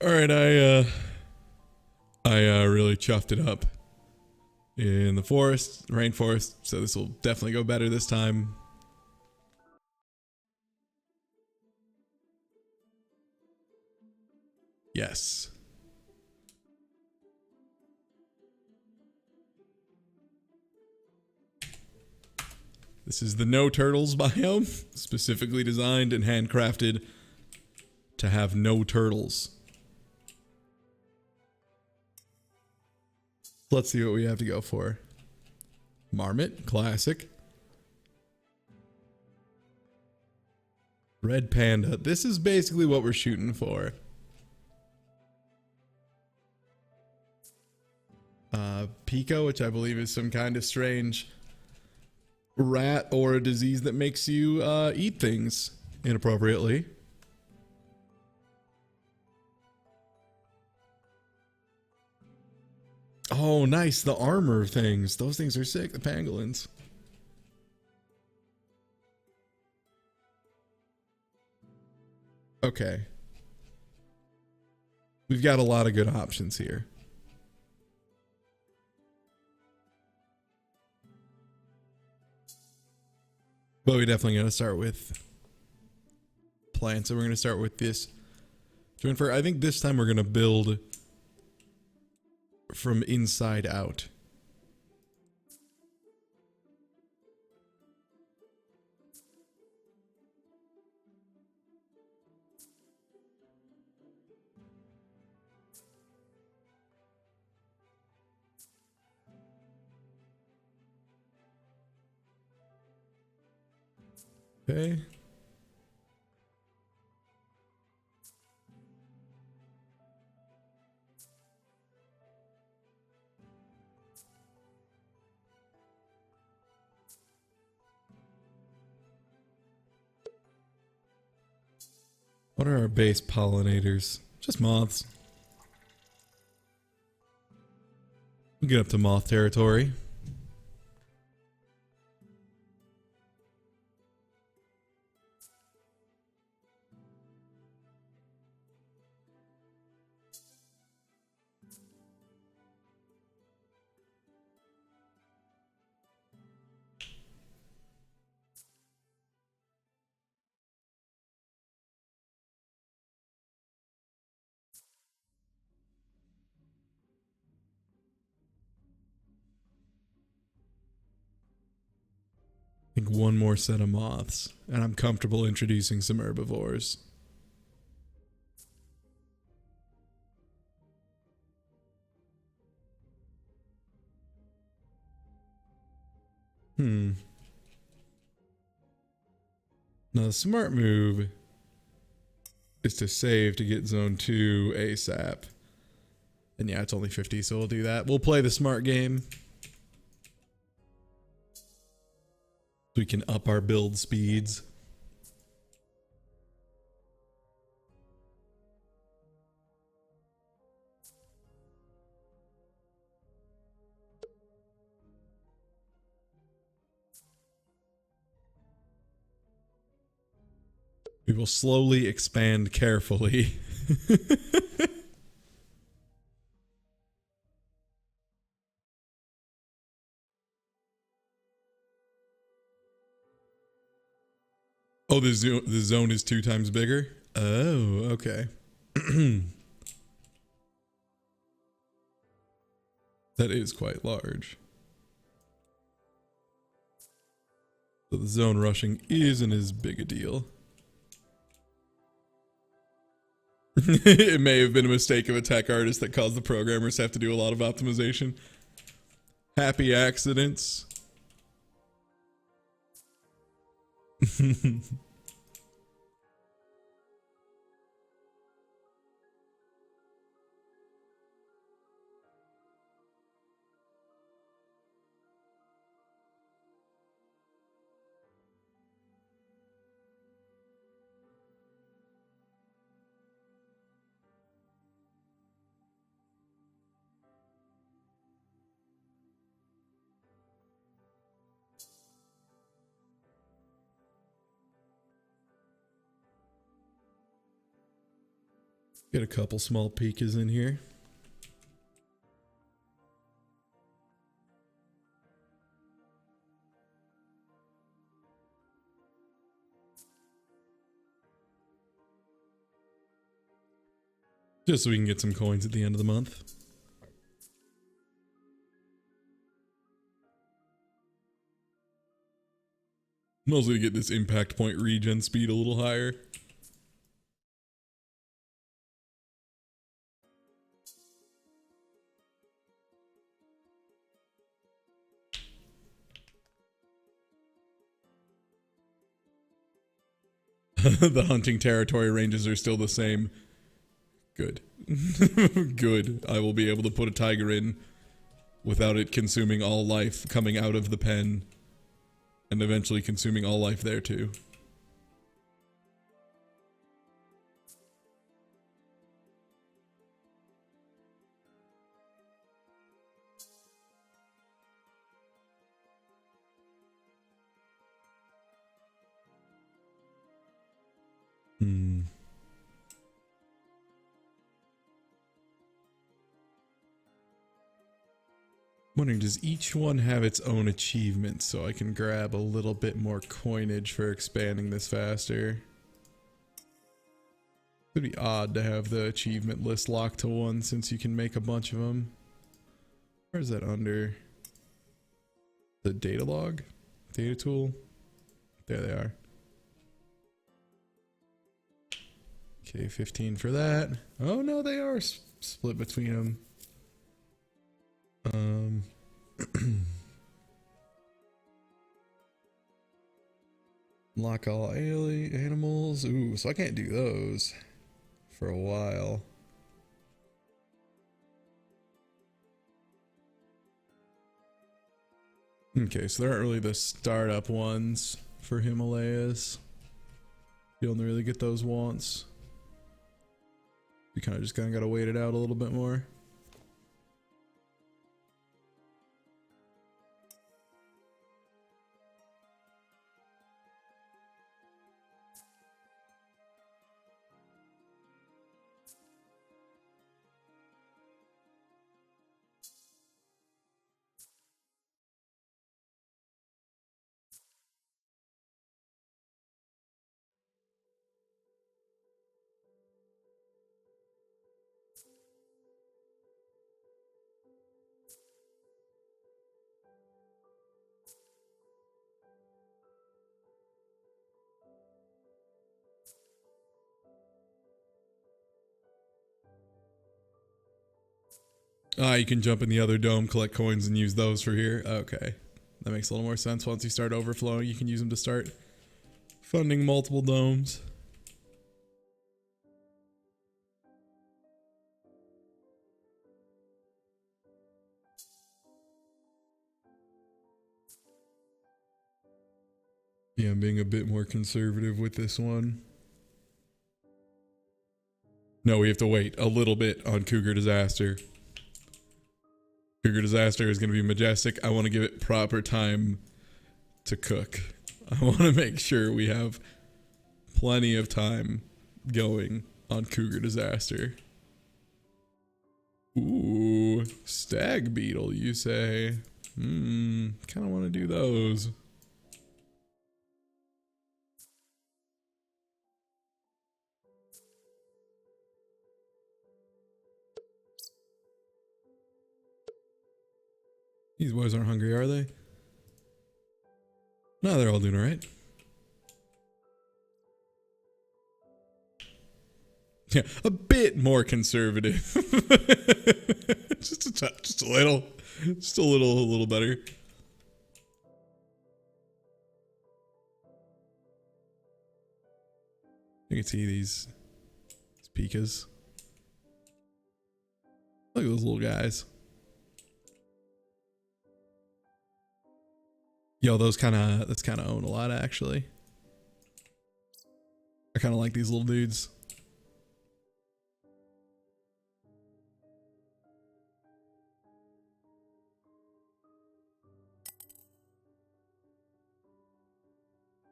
All right, I really chuffed it up in the forest, rainforest, so this will definitely go better this time. Yes. This is the no turtles biome, specifically designed and handcrafted to have no turtles. Let's see what we have to go for. Marmot, classic. Red panda. This is basically what we're shooting for. Pika, which I believe is some kind of strange rat or a disease that makes you eat things inappropriately. Oh, nice. The armor things. Those things are sick. The pangolins. Okay. We've got a lot of good options here. But we definitely got to start with plants. So we're going to start with this. I think this time we're going to build from inside out. Okay. What are our base pollinators? Just moths. We'll get up to moth territory. I think one more set of moths, and I'm comfortable introducing some herbivores. Now the smart move is to save to get zone 2 ASAP. And yeah, it's only 50, so we'll do that. We'll play the smart game. We can up our build speeds. We will slowly expand carefully. Oh, the zone is 2 times bigger? Oh, okay. That is quite large. So the zone rushing isn't as big a deal. It may have been a mistake of a tech artist that caused the programmers to have to do a lot of optimization. Happy accidents. Get a couple small pikas in here. Just so we can get some coins at the end of the month. Mostly to get this impact point regen speed a little higher. The hunting territory ranges are still the same. Good. Good. I will be able to put a tiger in without it consuming all life coming out of the pen. And eventually consuming all life there too. Wondering, does each one have its own achievement so I can grab a little bit more coinage for expanding this faster? It'd be odd to have the achievement list locked to one since you can make a bunch of them. Where is that under? The data log? Data tool? There they are. Okay, 15 for that. Oh no, they are split between them. Lock all animals. Ooh, so I can't do those for a while. Okay, so there aren't really the startup ones for Himalayas. You only really get those once. You kind of gotta wait it out a little bit more. Ah, you can jump in the other dome, collect coins, and use those for here. Okay. That makes a little more sense. Once you start overflowing, you can use them to start funding multiple domes. Yeah, I'm being a bit more conservative with this one. No, we have to wait a little bit on Cougar Disaster. Cougar Disaster is going to be majestic. I want to give it proper time to cook. I want to make sure we have plenty of time going on Cougar Disaster. Ooh, stag beetle, you say? Kind of want to do those. These boys aren't hungry, are they? No, they're all doing all right. Yeah, a bit more conservative. Just a touch, just a little better. You can see these pikas. Look at those little guys. Yo, that's kind of own a lot actually. I kind of like these little dudes.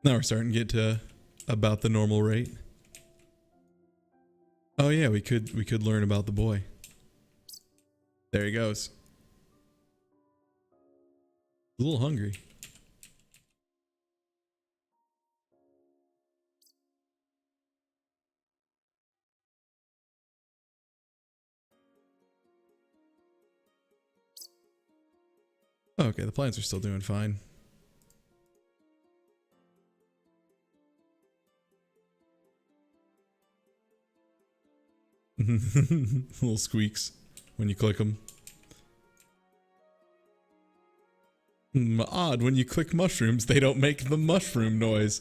Now we're starting to get to about the normal rate. Oh yeah, we could learn about the boy. There he goes. A little hungry. Okay, the plants are still doing fine. Little squeaks when you click them. Odd, when you click mushrooms, they don't make the mushroom noise.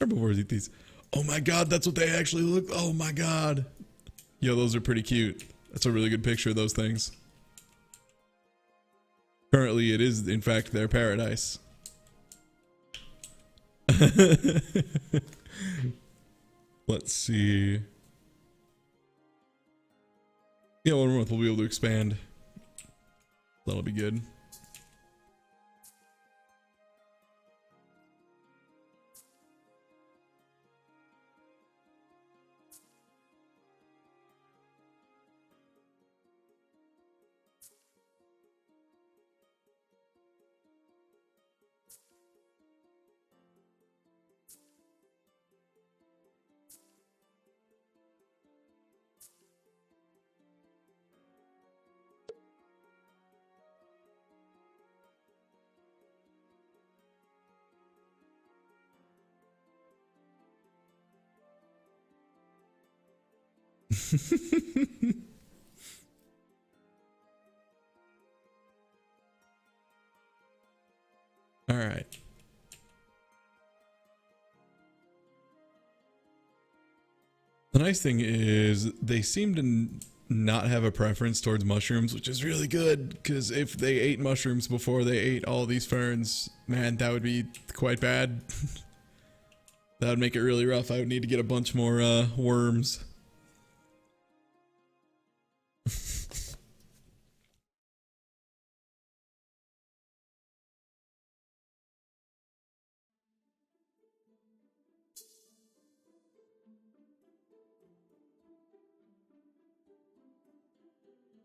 Herbivores eat these. Oh my god, that's what they actually look. Oh my god. Yo, those are pretty cute. That's a really good picture of those things. Currently, it is, in fact, their paradise. Let's see. Yeah, 1 month we'll be able to expand. That'll be good. All right. The nice thing is they seem to not have a preference towards mushrooms, which is really good, because if they ate mushrooms before they ate all these ferns, man, that would be quite bad. That would make it really rough. I would need to get a bunch more worms.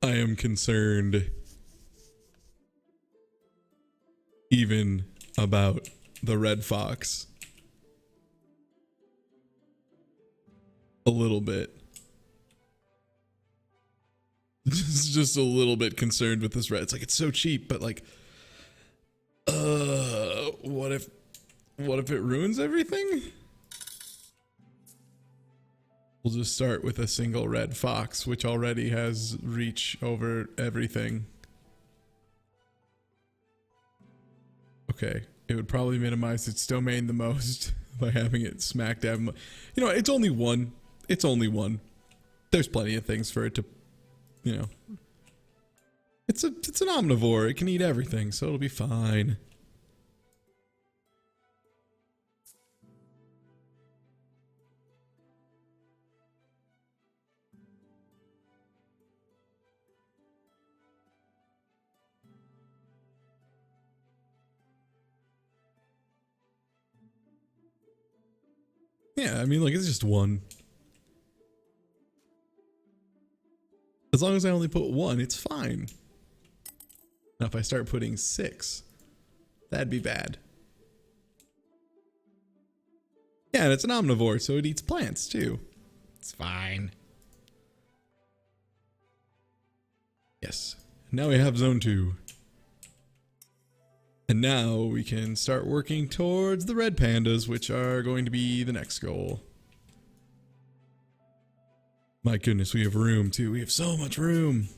I am concerned even about the red fox. A little bit. Just a little bit concerned with this red. It's like, it's so cheap, but like, what if it ruins everything? We'll just start with a single red fox, which already has reach over everything. Okay, it would probably minimize its domain the most by having it smack dab. You know, it's only one. It's only one. There's plenty of things for it to, you know. It's an omnivore. It can eat everything, so it'll be fine. Yeah, I mean, like, it's just one. As long as I only put one, it's fine. Now, if I start putting 6, that'd be bad. Yeah, and it's an omnivore, so it eats plants, too. It's fine. Yes. Now we have zone 2. And now we can start working towards the red pandas, which are going to be the next goal. My goodness, we have room too. We have so much room.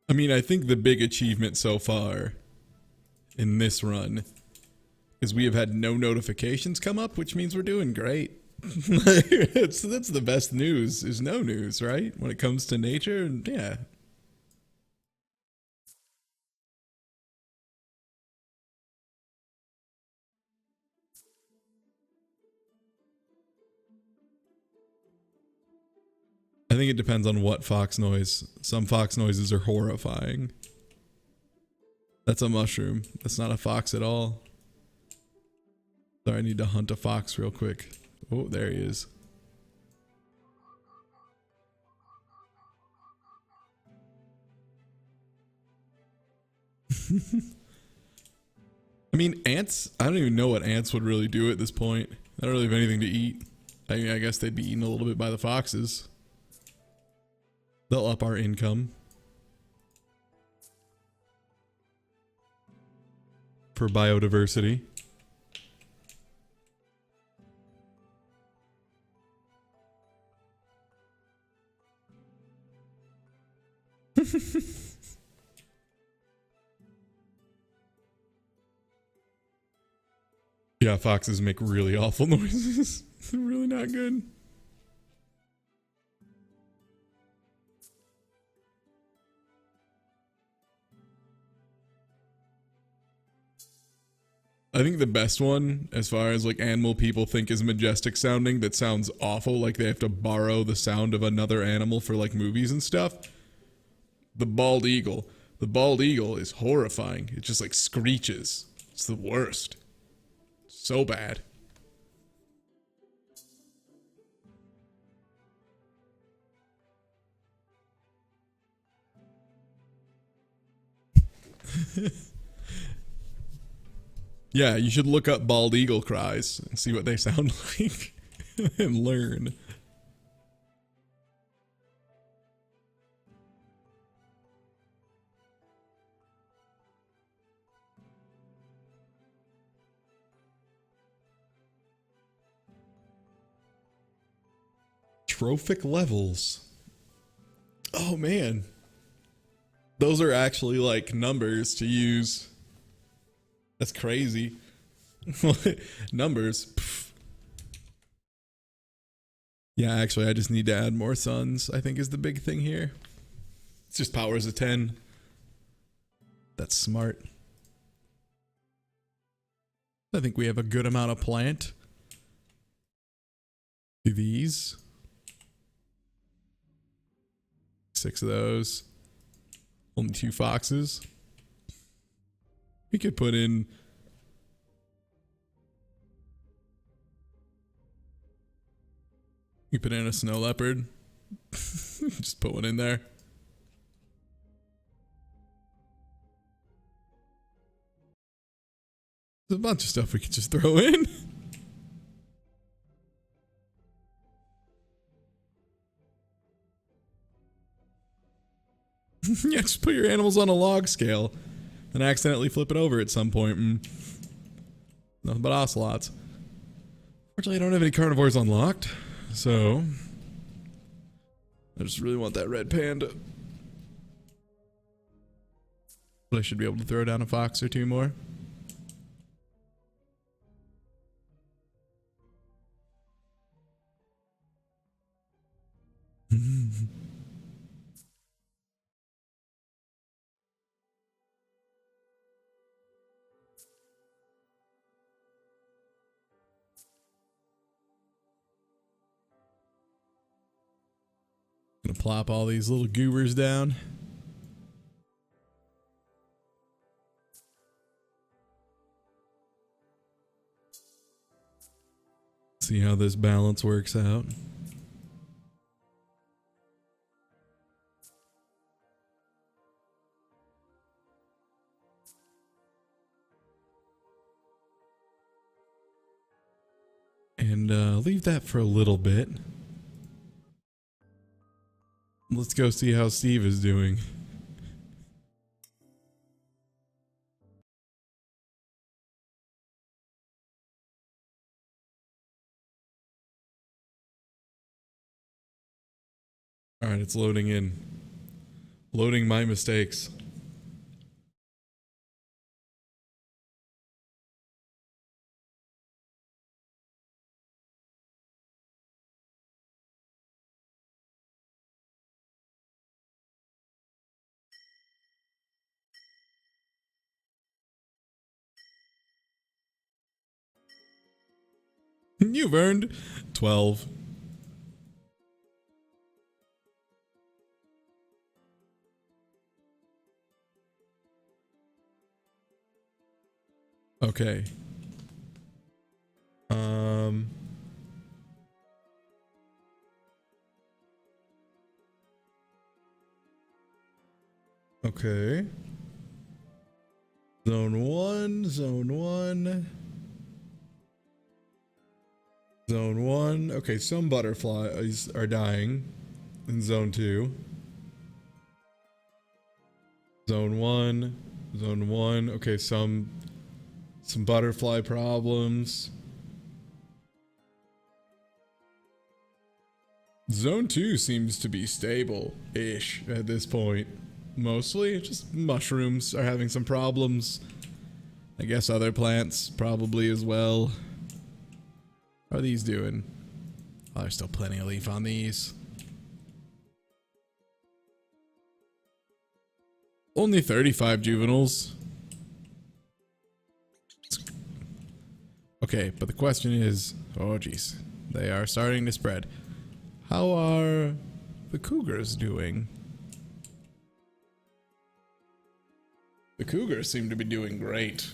I mean, I think the big achievement so far in this run is we have had no notifications come up, which means we're doing great. That's the best news, is no news, right? When it comes to nature, and yeah. I think it depends on what fox noise. Some fox noises are horrifying. That's a mushroom. That's not a fox at all. Sorry, I need to hunt a fox real quick. Oh, there he is. I mean, ants, I don't even know what ants would really do at this point. They don't really have anything to eat. I mean, I guess they'd be eaten a little bit by the foxes. They'll up our income. For biodiversity. Yeah, foxes make really awful noises. They're really not good. I think the best one, as far as like animal people think is majestic sounding, that sounds awful, like they have to borrow the sound of another animal for like movies and stuff. The bald eagle. The bald eagle is horrifying. It just like screeches. It's the worst. So bad. Yeah, you should look up bald eagle cries and see what they sound like and learn. Trophic levels. Oh man. Those are actually like numbers to use. That's crazy. Numbers. Pff. Yeah, actually, I just need to add more suns, I think is the big thing here. It's just powers of 10. That's smart. I think we have a good amount of plant. Do these. 6 of those. Only 2 foxes. We could put in... You put in a snow leopard. Just put one in there. There's a bunch of stuff we could just throw in. Yeah, just put your animals on a log scale and accidentally flip it over at some point. Nothing but ocelots. Fortunately, I don't have any carnivores unlocked, so I just really want that red panda. But I should be able to throw down a fox or 2 more. Gonna plop all these little goobers down. See how this balance works out. And leave that for a little bit. Let's go see how Steve is doing. Alright, it's loading in. Loading my mistakes. You've earned 12. Okay. Okay. Zone 1, Zone 1. Zone 1. Okay, some butterflies are dying in Zone 2. Zone 1. Zone 1. Okay, some butterfly problems. Zone 2 seems to be stable-ish at this point. Mostly, just mushrooms are having some problems. I guess other plants probably as well. How are these doing? Oh, there's still plenty of leaf on these. Only 35 juveniles. Okay, but the question is, oh geez, they are starting to spread. How are the cougars doing? The cougars seem to be doing great.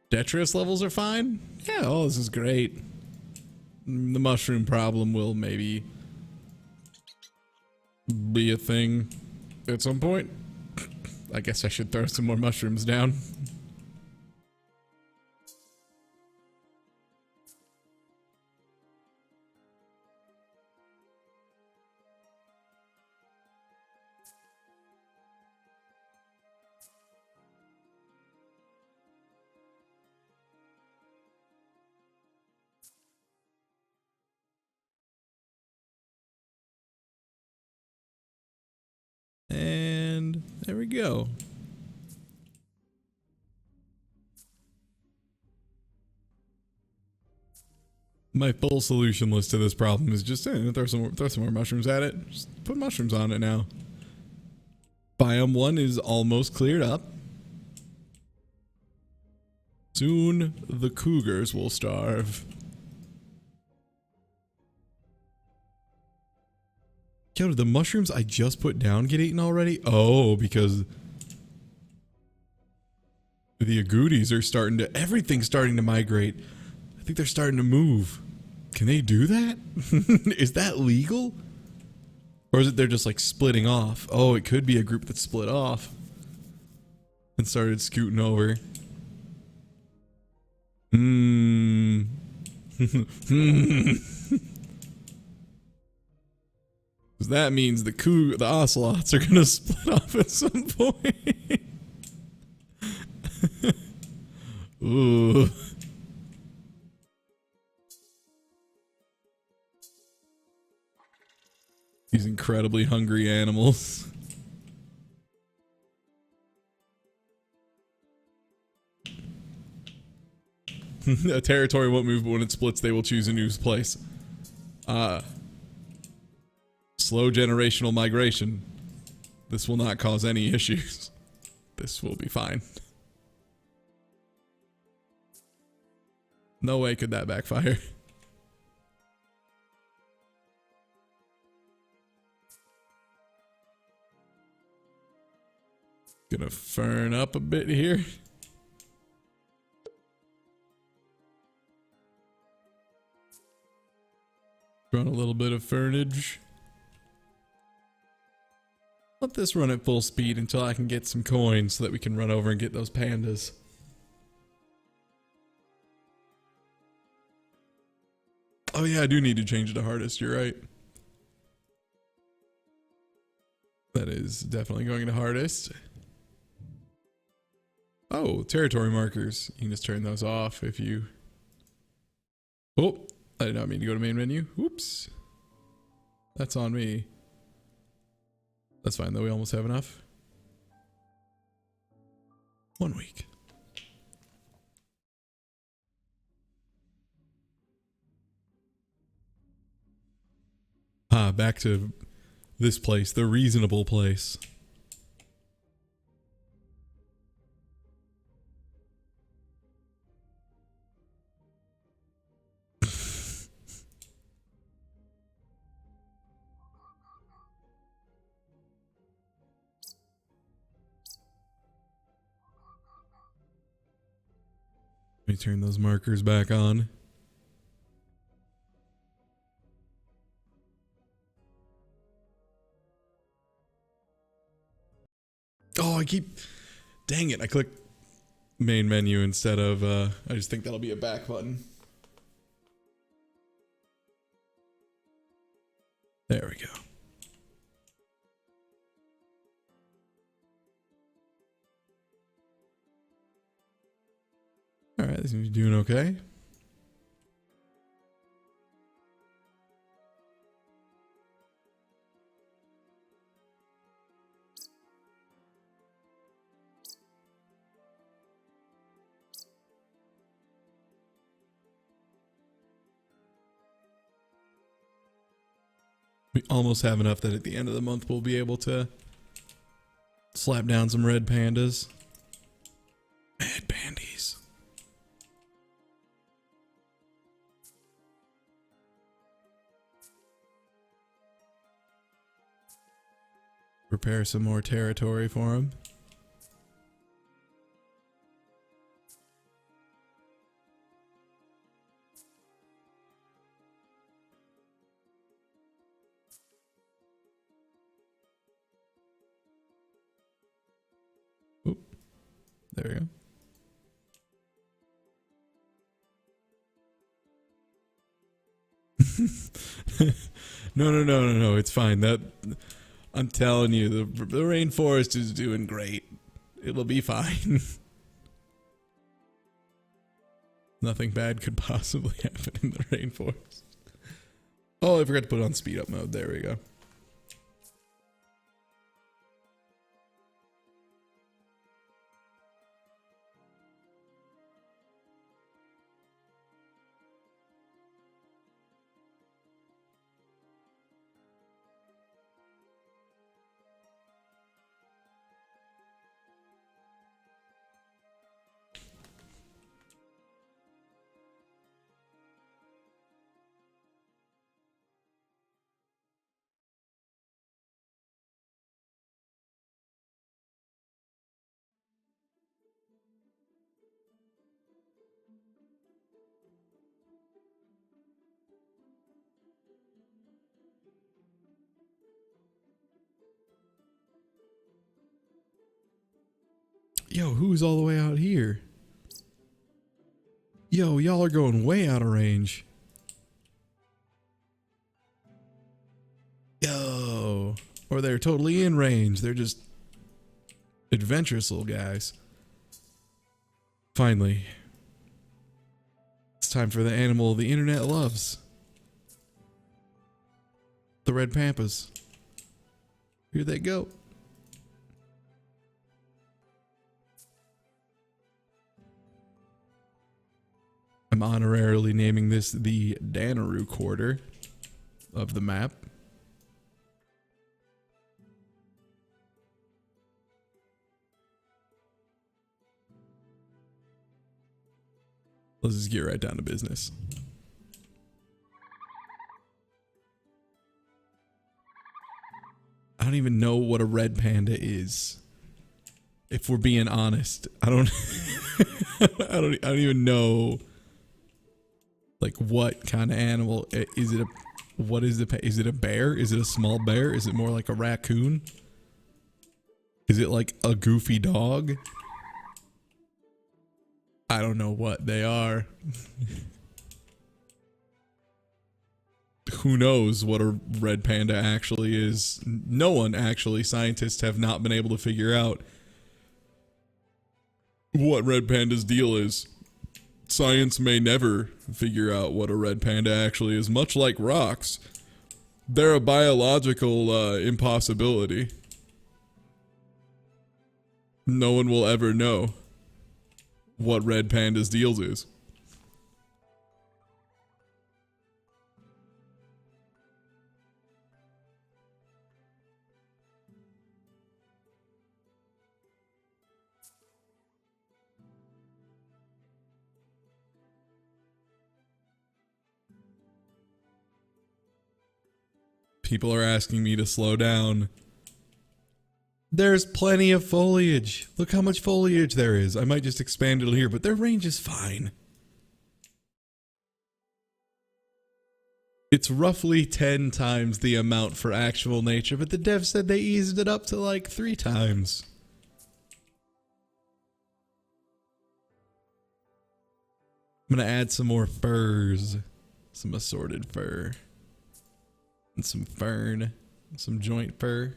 Detritus levels are fine? Yeah, oh, this is great. The mushroom problem will maybe be a thing at some point. I guess I should throw some more mushrooms down. And there we go. My full solution list to this problem is just throw some more mushrooms at it. Just put mushrooms on it now. Biome 1 is almost cleared up. Soon the cougars will starve. Yo, did the mushrooms I just put down get eaten already? Oh, because the agoutis are starting to... Everything's starting to migrate. I think they're starting to move. Can they do that? Is that legal? Or is it they're just like splitting off? Oh, it could be a group that split off and started scooting over. Hmm. That means the ocelots are gonna split off at some point. Ooh. These incredibly hungry animals. A territory won't move, but when it splits, they will choose a new place. Slow generational migration. This will not cause any issues. This will be fine. No way could that backfire. Gonna fern up a bit here. Run a little bit of fernage. Let this run at full speed until I can get some coins so that we can run over and get those pandas. Oh yeah, I do need to change it to hardest, you're right. That is definitely going to hardest. Oh, territory markers. You can just turn those off if you... Oh, I did not mean to go to main menu. Oops. That's on me. That's fine though, we almost have enough. 1 week. Ah, back to this place, the reasonable place. Let me turn those markers back on. Oh, dang it, I clicked main menu instead of, I just think that'll be a back button. There we go. All right, this seems to be doing okay. We almost have enough that at the end of the month we'll be able to slap down some red pandas. Mad pandies. Prepare some more territory for him. Oop. There we go. No. It's fine. I'm telling you, the rainforest is doing great. It'll be fine. Nothing bad could possibly happen in the rainforest. Oh, I forgot to put it on speed up mode. There we go. Yo, who's all the way out here? Yo, y'all are going way out of range. Yo. Or they're totally in range. They're just adventurous little guys. Finally. It's time for the animal the internet loves. The red pampas. Here they go. I'm honorarily naming this the Danaroo quarter of the map. Let's just get right down to business. I don't even know what a red panda is. If we're being honest, I don't I don't even know like what kind of animal is it. Is it a bear? Is it a small bear? Is it more like a raccoon? Is it like a goofy dog? I don't know what they are. Who knows what a red panda actually is? No one actually. Scientists have not been able to figure out what red panda's deal is. Science may never figure out what a red panda actually is. Much like rocks, they're a biological impossibility. No one will ever know what red panda's deal is. People are asking me to slow down. There's plenty of foliage. Look how much foliage there is. I might just expand it here, but their range is fine. It's roughly 10 times the amount for actual nature, but the dev said they eased it up to like 3 times. I'm gonna add some more furs. Some assorted fur. And some fern. Some joint fur.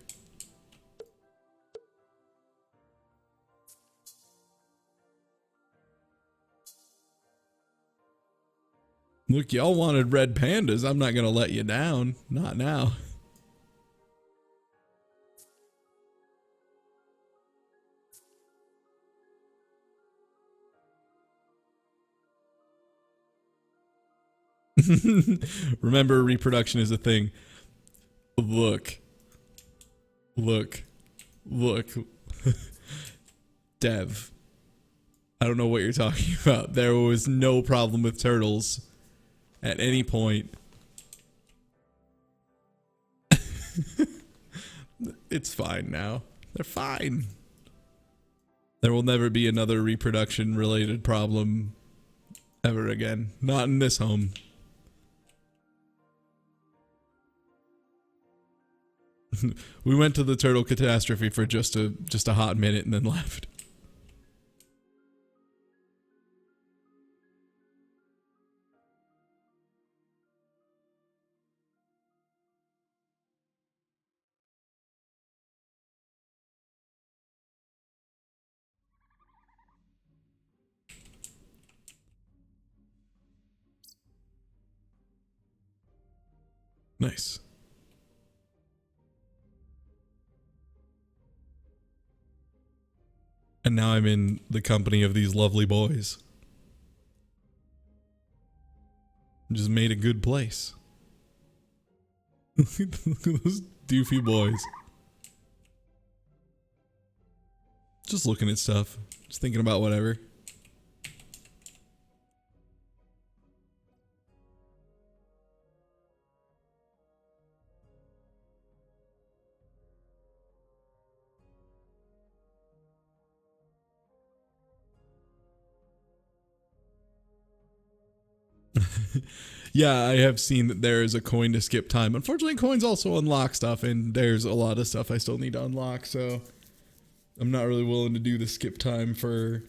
Look, y'all wanted red pandas. I'm not gonna let you down. Not now. Remember, reproduction is a thing. Look. Look. Look. Dev. I don't know what you're talking about. There was no problem with turtles at any point. It's fine now. They're fine. There will never be another reproduction related problem ever again. Not in this home. We went to the turtle catastrophe for just a hot minute and then left. Nice. And now I'm in the company of these lovely boys. Just made a good place. Look at those doofy boys. Just looking at stuff. Just thinking about whatever. Yeah, I have seen that there is a coin to skip time. Unfortunately, coins also unlock stuff, and there's a lot of stuff I still need to unlock, so I'm not really willing to do the skip time for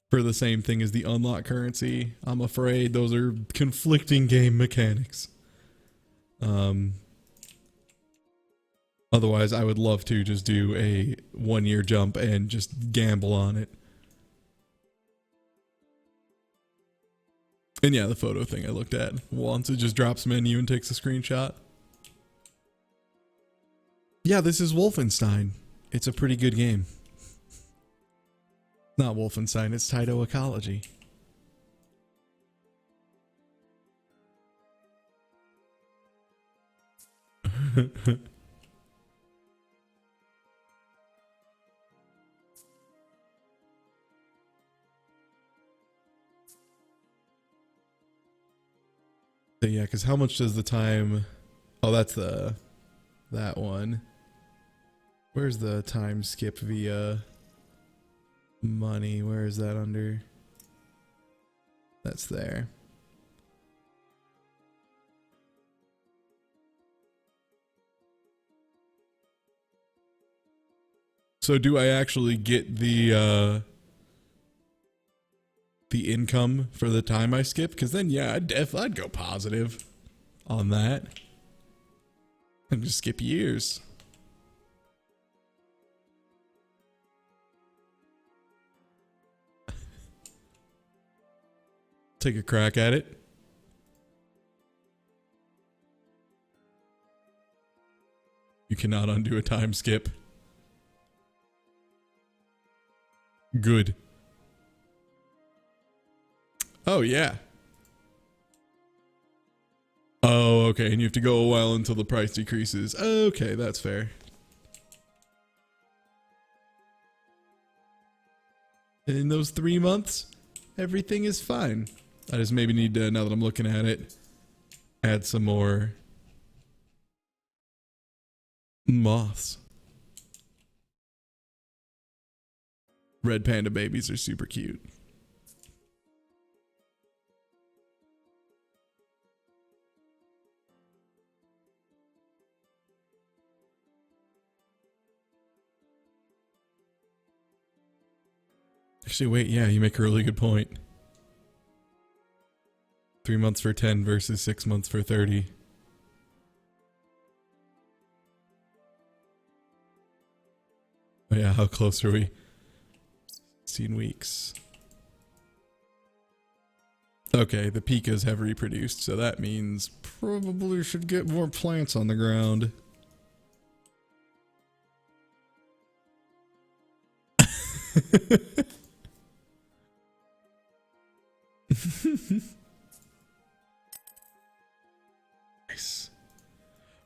the same thing as the unlock currency. I'm afraid those are conflicting game mechanics. Otherwise, I would love to just do a 1-year jump and just gamble on it. And yeah, the photo thing I looked at once, it just drops menu and takes a screenshot. Yeah, this is Wolfenstein. It's a pretty good game. Not Wolfenstein, it's Tyto Ecology. So yeah, because how much does the time... Oh, that's that one. Where's the time skip via money? Where is that under? That's there. So do I actually get the income for the time I skip? Because then, yeah, I'd go positive on that. And just skip years. Take a crack at it. You cannot undo a time skip. Good. Oh, yeah. Oh, okay. And you have to go a while until the price decreases. Okay, that's fair. And in those 3 months, everything is fine. I just maybe need to, now that I'm looking at it, add some more moths. Red panda babies are super cute. Actually, wait, yeah, you make a really good point. 3 months for 10 versus 6 months for 30. Oh yeah, how close are we? 16 weeks. Okay, the pikas have reproduced, so that means probably should get more plants on the ground. Nice.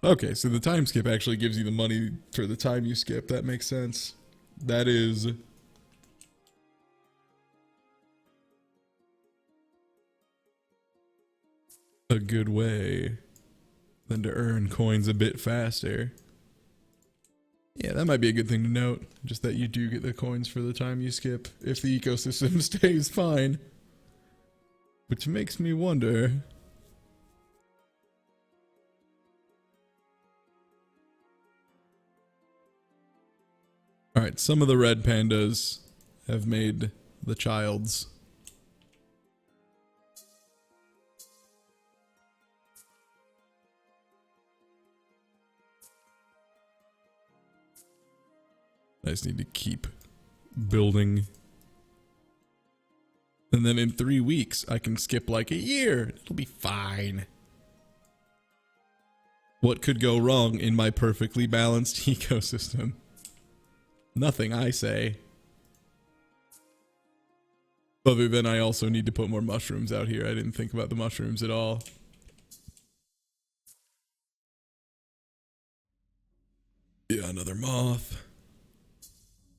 Okay, so the time skip actually gives you the money for the time you skip. That makes sense. That is a good way than to earn coins a bit faster. Yeah, that might be a good thing to note. Just that you do get the coins for the time you skip if the ecosystem stays fine. Which makes me wonder. Alright, some of the red pandas have made the childs. I just need to keep building. And then in 3 weeks, I can skip like a year. It'll be fine. What could go wrong in my perfectly balanced ecosystem? Nothing, I say. Other than I also need to put more mushrooms out here. I didn't think about the mushrooms at all. Yeah, another moth.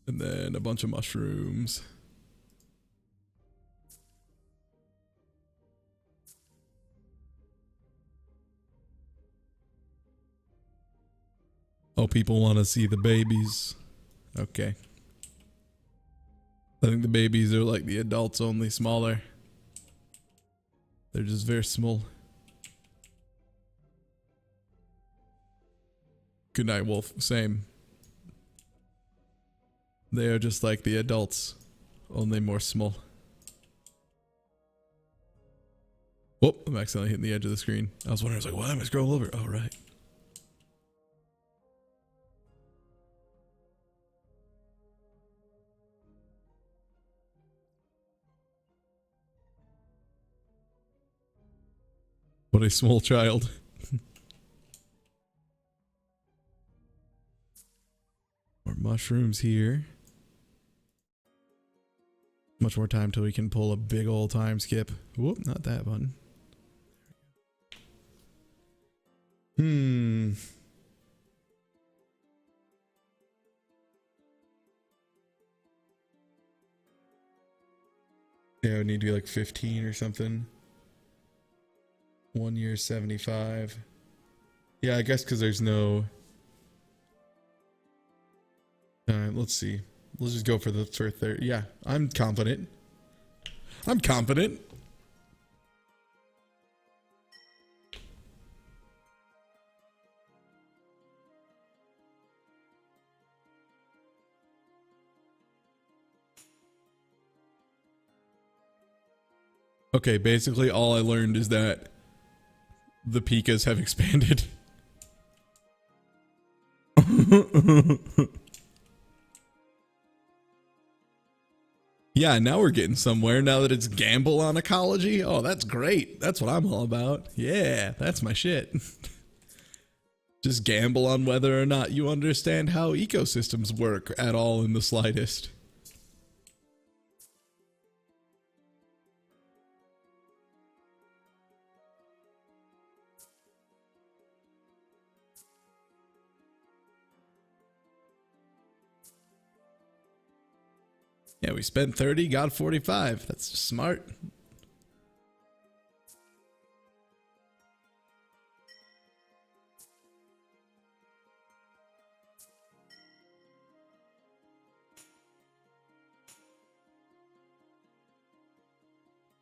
And then a bunch of mushrooms. Oh, people want to see the babies. Okay. I think the babies are like the adults, only smaller. They're just very small. Good night, Wolf. Same. They are just like the adults, only more small. Whoop, I'm accidentally hitting the edge of the screen. I was wondering, I was like, why am I scrolling over? Oh, right. What a small child. More mushrooms here. Much more time till we can pull a big old time skip. Whoop, not that button. Yeah, I would need to be like 15 or something. 1 year, 75. Yeah, I guess because there's no... let's see. Let's just go for the 30. Yeah, I'm confident. I'm confident. Okay, basically all I learned is that the pikas have expanded. Yeah, now we're getting somewhere now that it's gamble on ecology. Oh, that's great. That's what I'm all about. Yeah, that's my shit. Just gamble on whether or not you understand how ecosystems work at all in the slightest. Yeah, we spent 30, got 45. That's just smart.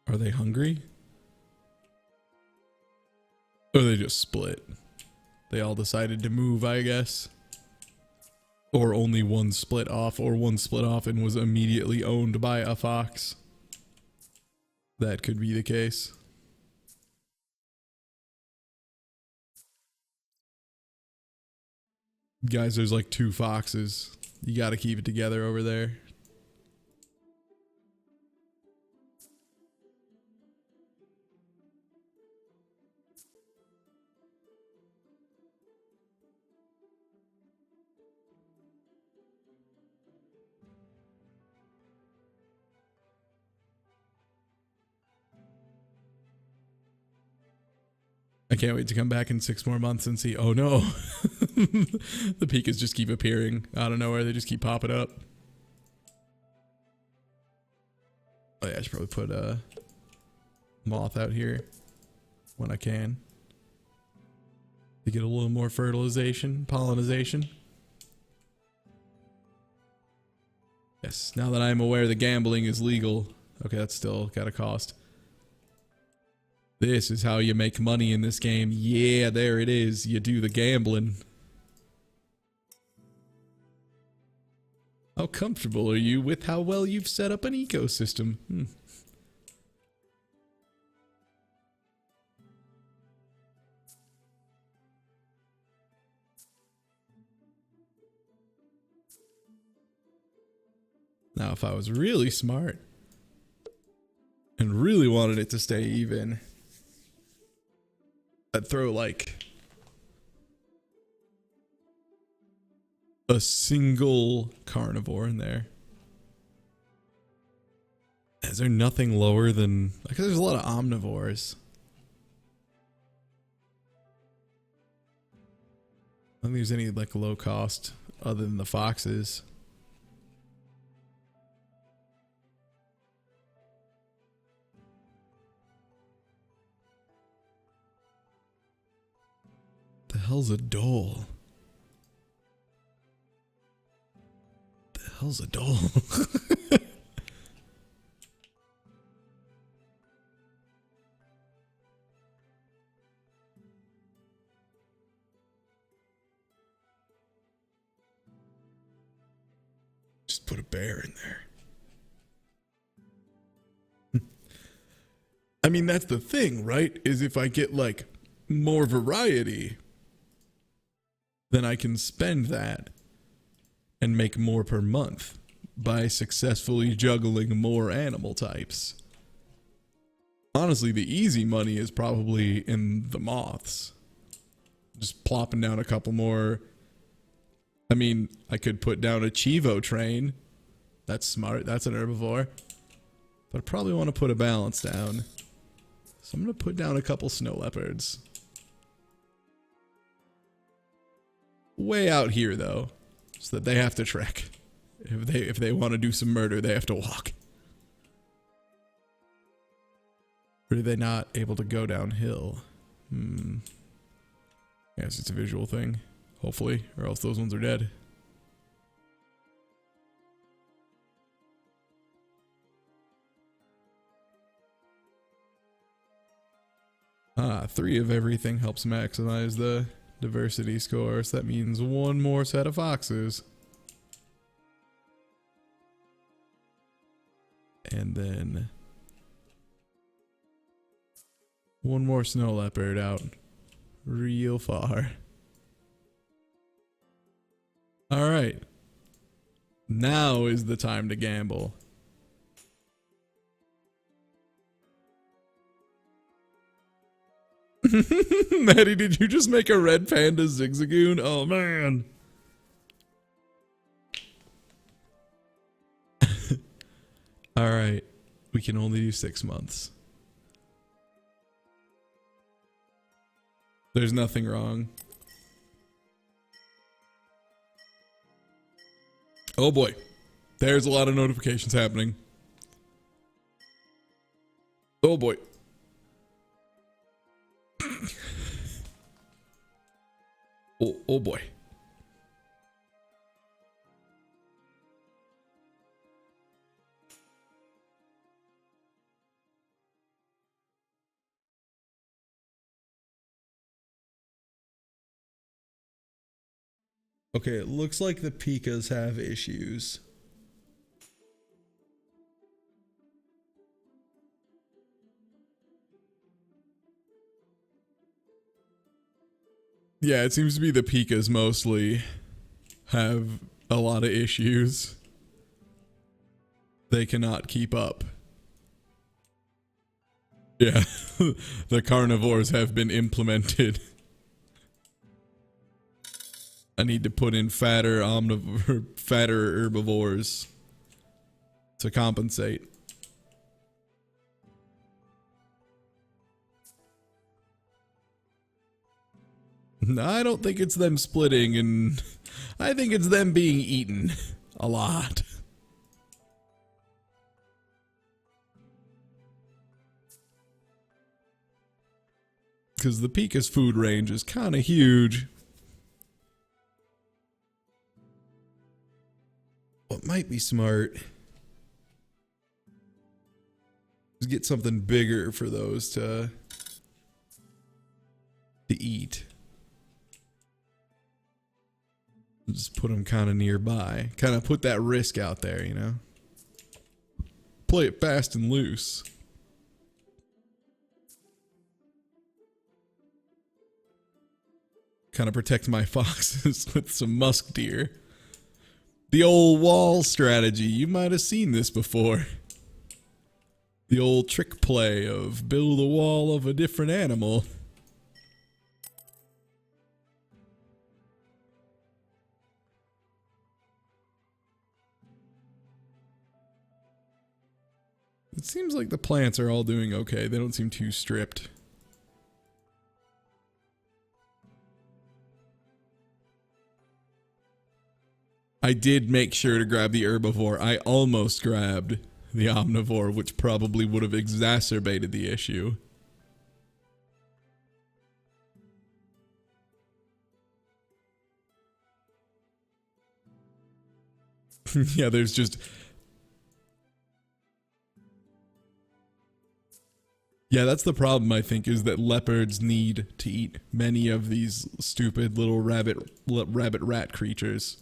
Are they hungry? Or they just split? They all decided to move, I guess. Or only one split off, or one split off and was immediately owned by a fox. That could be the case. Guys, there's like 2 foxes. You gotta keep it together over there. I can't wait to come back in 6 more months and see, oh no, the pikas just keep appearing out of nowhere. They just keep popping up. Oh yeah, I should probably put a moth out here when I can to get a little more fertilization, pollinization. Yes, now that I'm aware the gambling is legal. Okay, that's still got a cost. This is how you make money in this game. Yeah, there it is. You do the gambling. How comfortable are you with how well you've set up an ecosystem? Now, if I was really smart and really wanted it to stay even, I'd throw like a single carnivore in there. Is there nothing lower than... Like, there's a lot of omnivores. I don't think there's any like low cost other than the foxes. The hell's a dole? The hell's a dole? Just put a bear in there. I mean, that's the thing, right? Is if I get like more variety, then I can spend that and make more per month by successfully juggling more animal types. Honestly, the easy money is probably in the moths. Just plopping down a couple more. I mean, I could put down a Chivo train. That's smart. That's an herbivore. But I probably want to put a balance down. So I'm going to put down a couple snow leopards. Way out here, though, so that they have to trek. If they want to do some murder, they have to walk. Or are they not able to go downhill? Yes, it's a visual thing. Hopefully, or else those ones are dead. Ah, 3 of everything helps maximize the diversity score, so that means 1 more set of foxes. And then 1 more snow leopard out real far. Alright. Now is the time to gamble. Maddie, did you just make a red panda zigzagoon? Oh man. Alright. We can only do 6 months. There's nothing wrong. Oh boy. There's a lot of notifications happening. Oh boy. Oh boy. Okay, it looks like the pikas have issues. Yeah, it seems to be the pikas mostly have a lot of issues. They cannot keep up. Yeah, the carnivores have been implemented. I need to put in fatter herbivores to compensate. I don't think it's them splitting, and I think it's them being eaten a lot. Because the Pika's food range is kind of huge. What might be smart is get something bigger for those to eat. Just put them kind of nearby. Kind of put that risk out there, you know? Play it fast and loose. Kind of protect my foxes with some musk deer. The old wall strategy. You might have seen this before. The old trick play of build a wall of a different animal. It seems like the plants are all doing okay. They don't seem too stripped. I did make sure to grab the herbivore. I almost grabbed the omnivore, which probably would have exacerbated the issue. Yeah, there's just... Yeah, that's the problem, I think, is that leopards need to eat many of these stupid little rabbit rat creatures.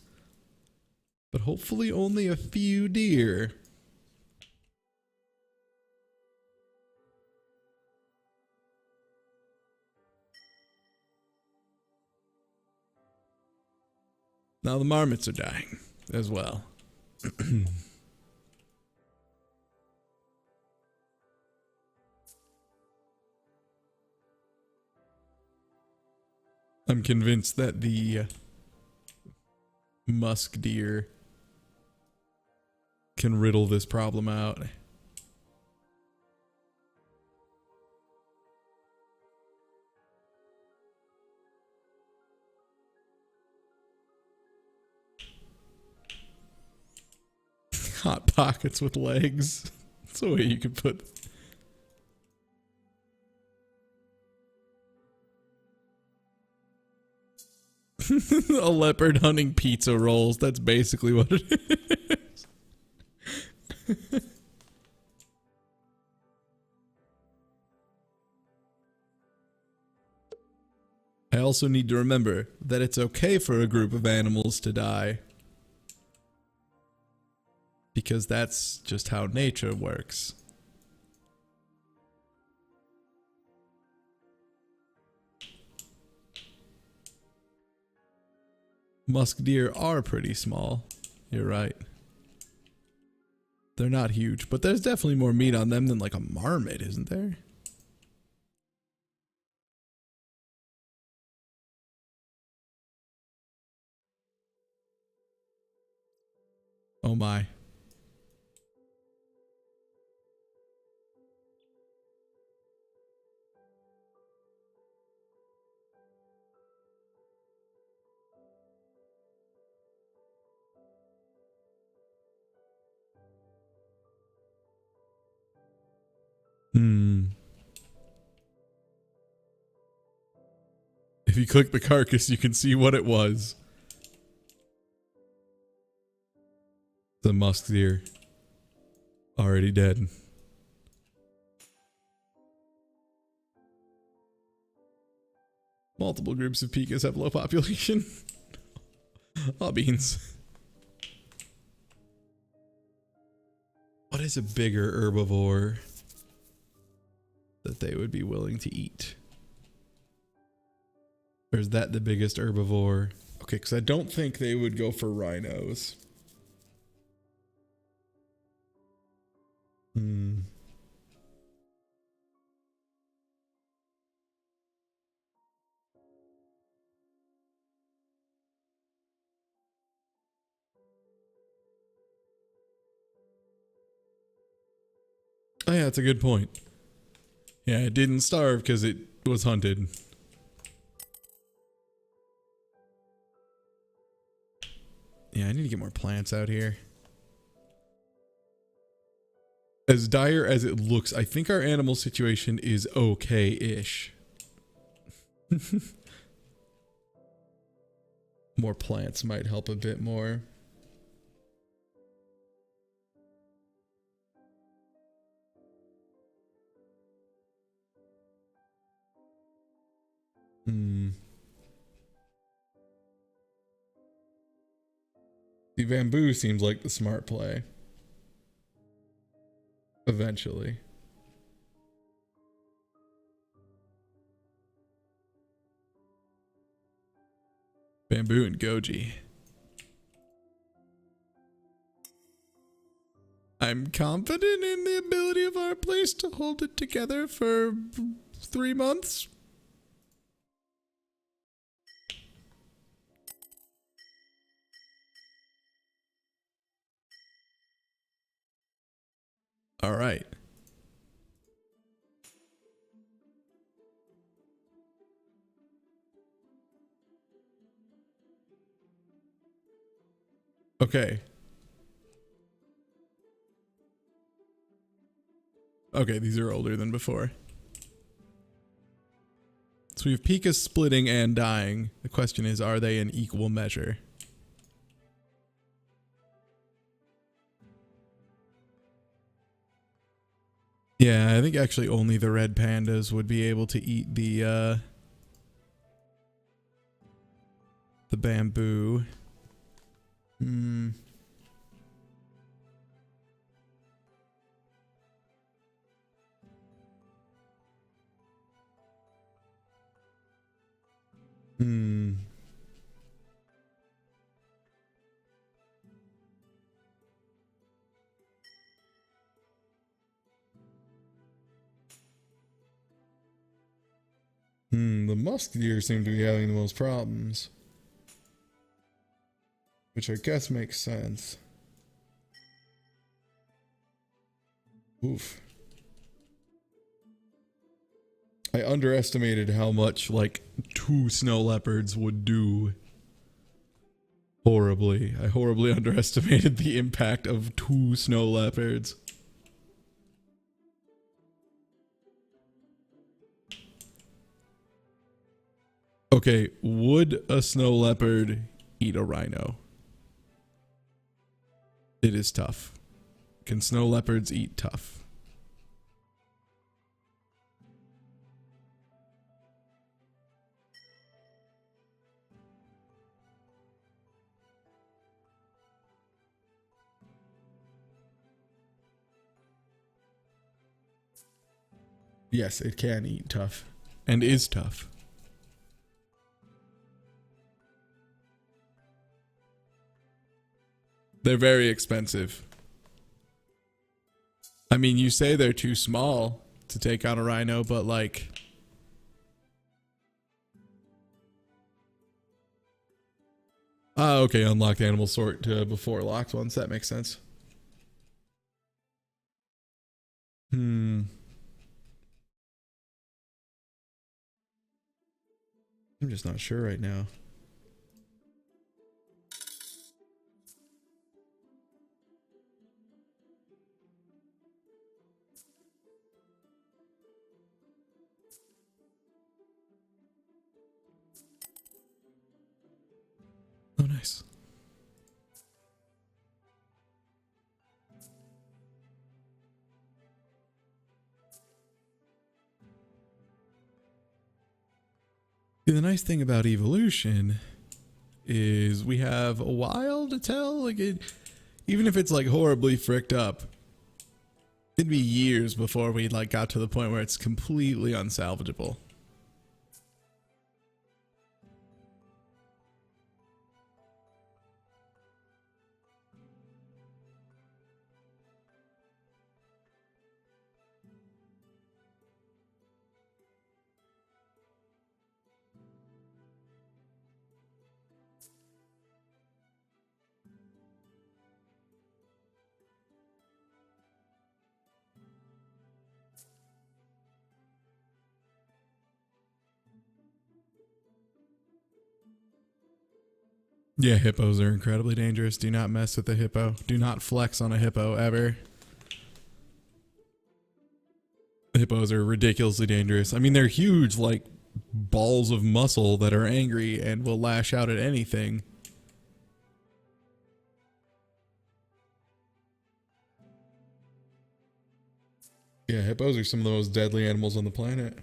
But hopefully only a few deer. Now the marmots are dying as well. I'm convinced that the musk deer can riddle this problem out. Hot pockets with legs. That's the way you could put... A leopard hunting pizza rolls. That's basically what it is. I also need to remember that it's okay for a group of animals to die. Because that's just how nature works. Musk deer are pretty small. You're right. They're not huge, but there's definitely more meat on them than like a marmot, isn't there? Oh my. If you click the carcass, you can see what it was. The musk deer. Already dead. Multiple groups of pikas have low population. Oh, beans. What is a bigger herbivore that they would be willing to eat? Or is that the biggest herbivore? Okay, because I don't think they would go for rhinos. Hmm. Oh yeah, that's a good point. Yeah, it didn't starve because it was hunted. Yeah, I need to get more plants out here. As dire as it looks, I think our animal situation is okay-ish. More plants might help a bit more. Hmm. The bamboo seems like the smart play. Eventually. Bamboo and goji. I'm confident in the ability of our place to hold it together for 3 months. All right. Okay. Okay, these are older than before. So we have pikas splitting and dying. The question is, are they in equal measure? Yeah, I think actually only the red pandas would be able to eat the bamboo. Hmm. Hmm. The musk deer seem to be having the most problems. Which I guess makes sense. Oof. I underestimated how much, like, 2 snow leopards would do. Horribly. I horribly underestimated the impact of 2 snow leopards. Okay, would a snow leopard eat a rhino? It is tough. Can snow leopards eat tough? Yes, it can eat tough. And is tough. They're very expensive. I mean, you say they're too small to take on a rhino, but like... Ah, okay, unlocked animal sort before locked ones. That makes sense. Hmm. I'm just not sure right now. Oh, nice. See, the nice thing about evolution is we have a while to tell. Like, even if it's like horribly fricked up, it'd be years before we like got to the point where it's completely unsalvageable. Yeah, hippos are incredibly dangerous. Do not mess with a hippo. Do not flex on a hippo ever. Hippos are ridiculously dangerous. I mean, they're huge, like balls of muscle that are angry and will lash out at anything. Yeah, hippos are some of the most deadly animals on the planet.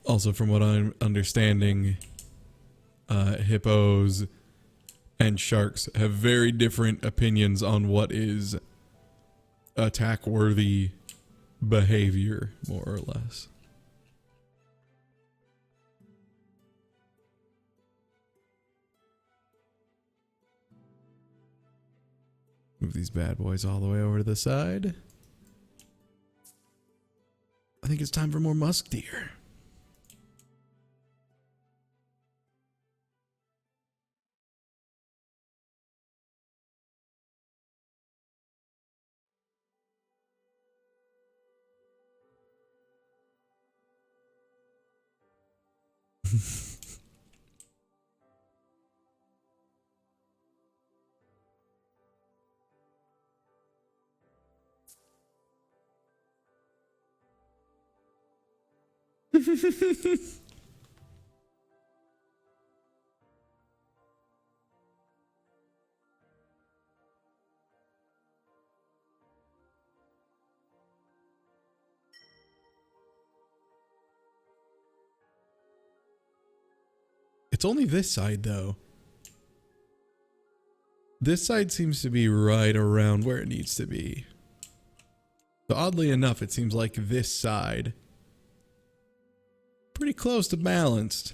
Also, from what I'm understanding, hippos and sharks have very different opinions on what is attack-worthy behavior, more or less. Move these bad boys all the way over to the side. I think it's time for more musk deer. It's only this side, though. This side seems to be right around where it needs to be. So oddly enough, it seems like this side pretty close to balanced,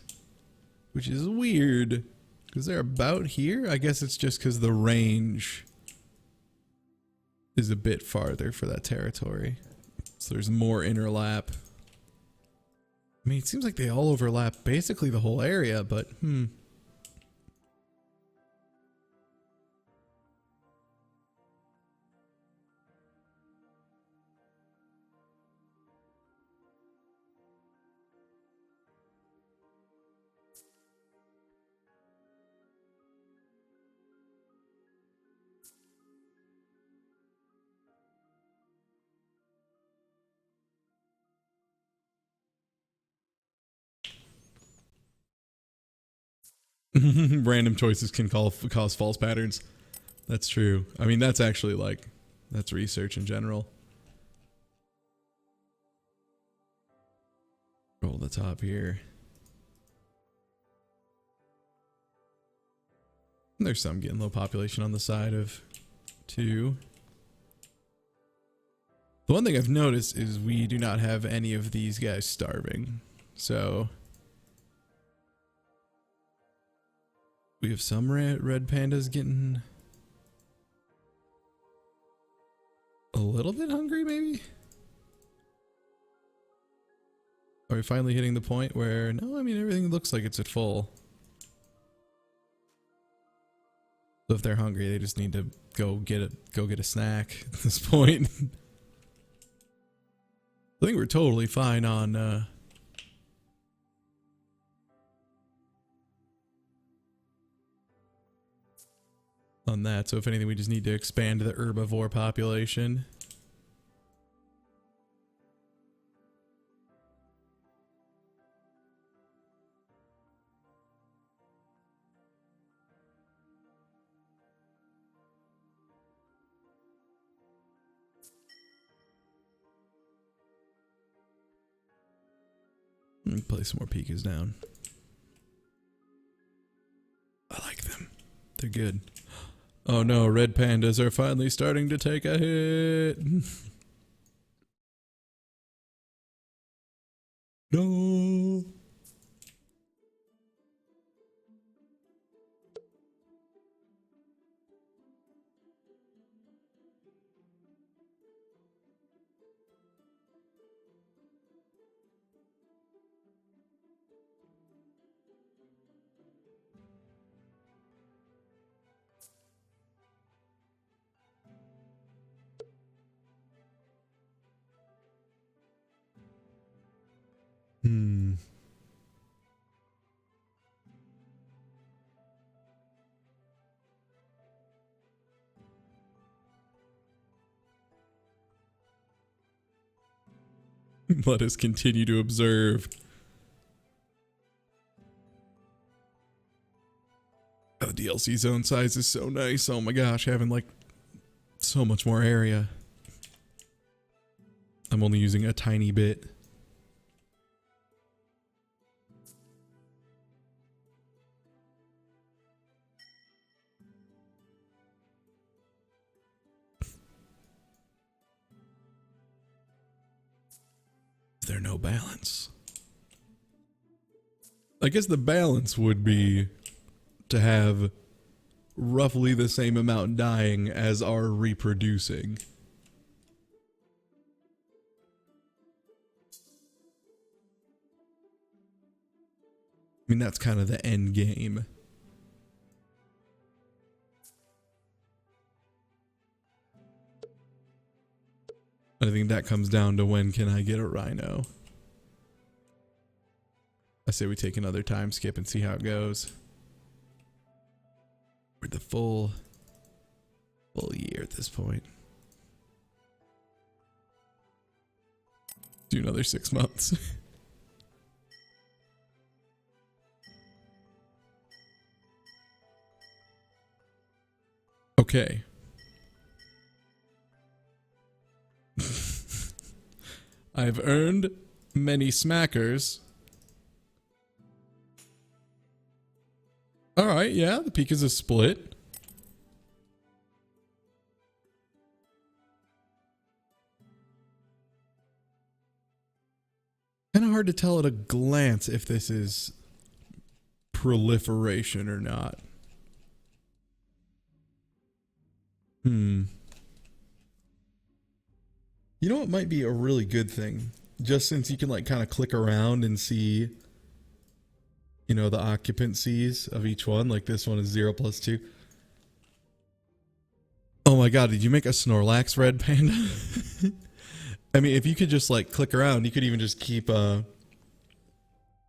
which is weird because they're about here. I guess it's just because the range is a bit farther for that territory. So there's more interlap. I mean, it seems like they all overlap basically the whole area, but random choices can cause false patterns. That's true. I mean, that's actually like, that's research in general. Roll the top here. There's some getting low population on the side of 2. The one thing I've noticed is we do not have any of these guys starving. So we have some red pandas getting a little bit hungry, maybe? Are we finally hitting the point where, no, I mean, everything looks like it's at full. So if they're hungry, they just need to go get a snack at this point. I think we're totally fine on that. So if anything, we just need to expand the herbivore population. Place some more pikas down. I like them. They're good. Oh no, red pandas are finally starting to take a hit. No. Let us continue to observe. Oh, the DLC zone size is so nice. Oh my gosh, having like so much more area. I'm only using a tiny bit. Is there no balance? I guess the balance would be to have roughly the same amount dying as are reproducing. I mean, that's kind of the end game. I think that comes down to when can I get a rhino. I say we take another time skip and see how it goes. We're the full year at this point. Do another 6 months. Okay. I've earned many smackers. Alright, yeah, the peak is a split. Kind of hard to tell at a glance if this is proliferation or not. You know what might be a really good thing? Just since you can like kind of click around and see, you know, the occupancies of each one. Like this one is 0 + 2. Oh my god, did you make a Snorlax red panda? I mean, if you could just like click around, you could even just keep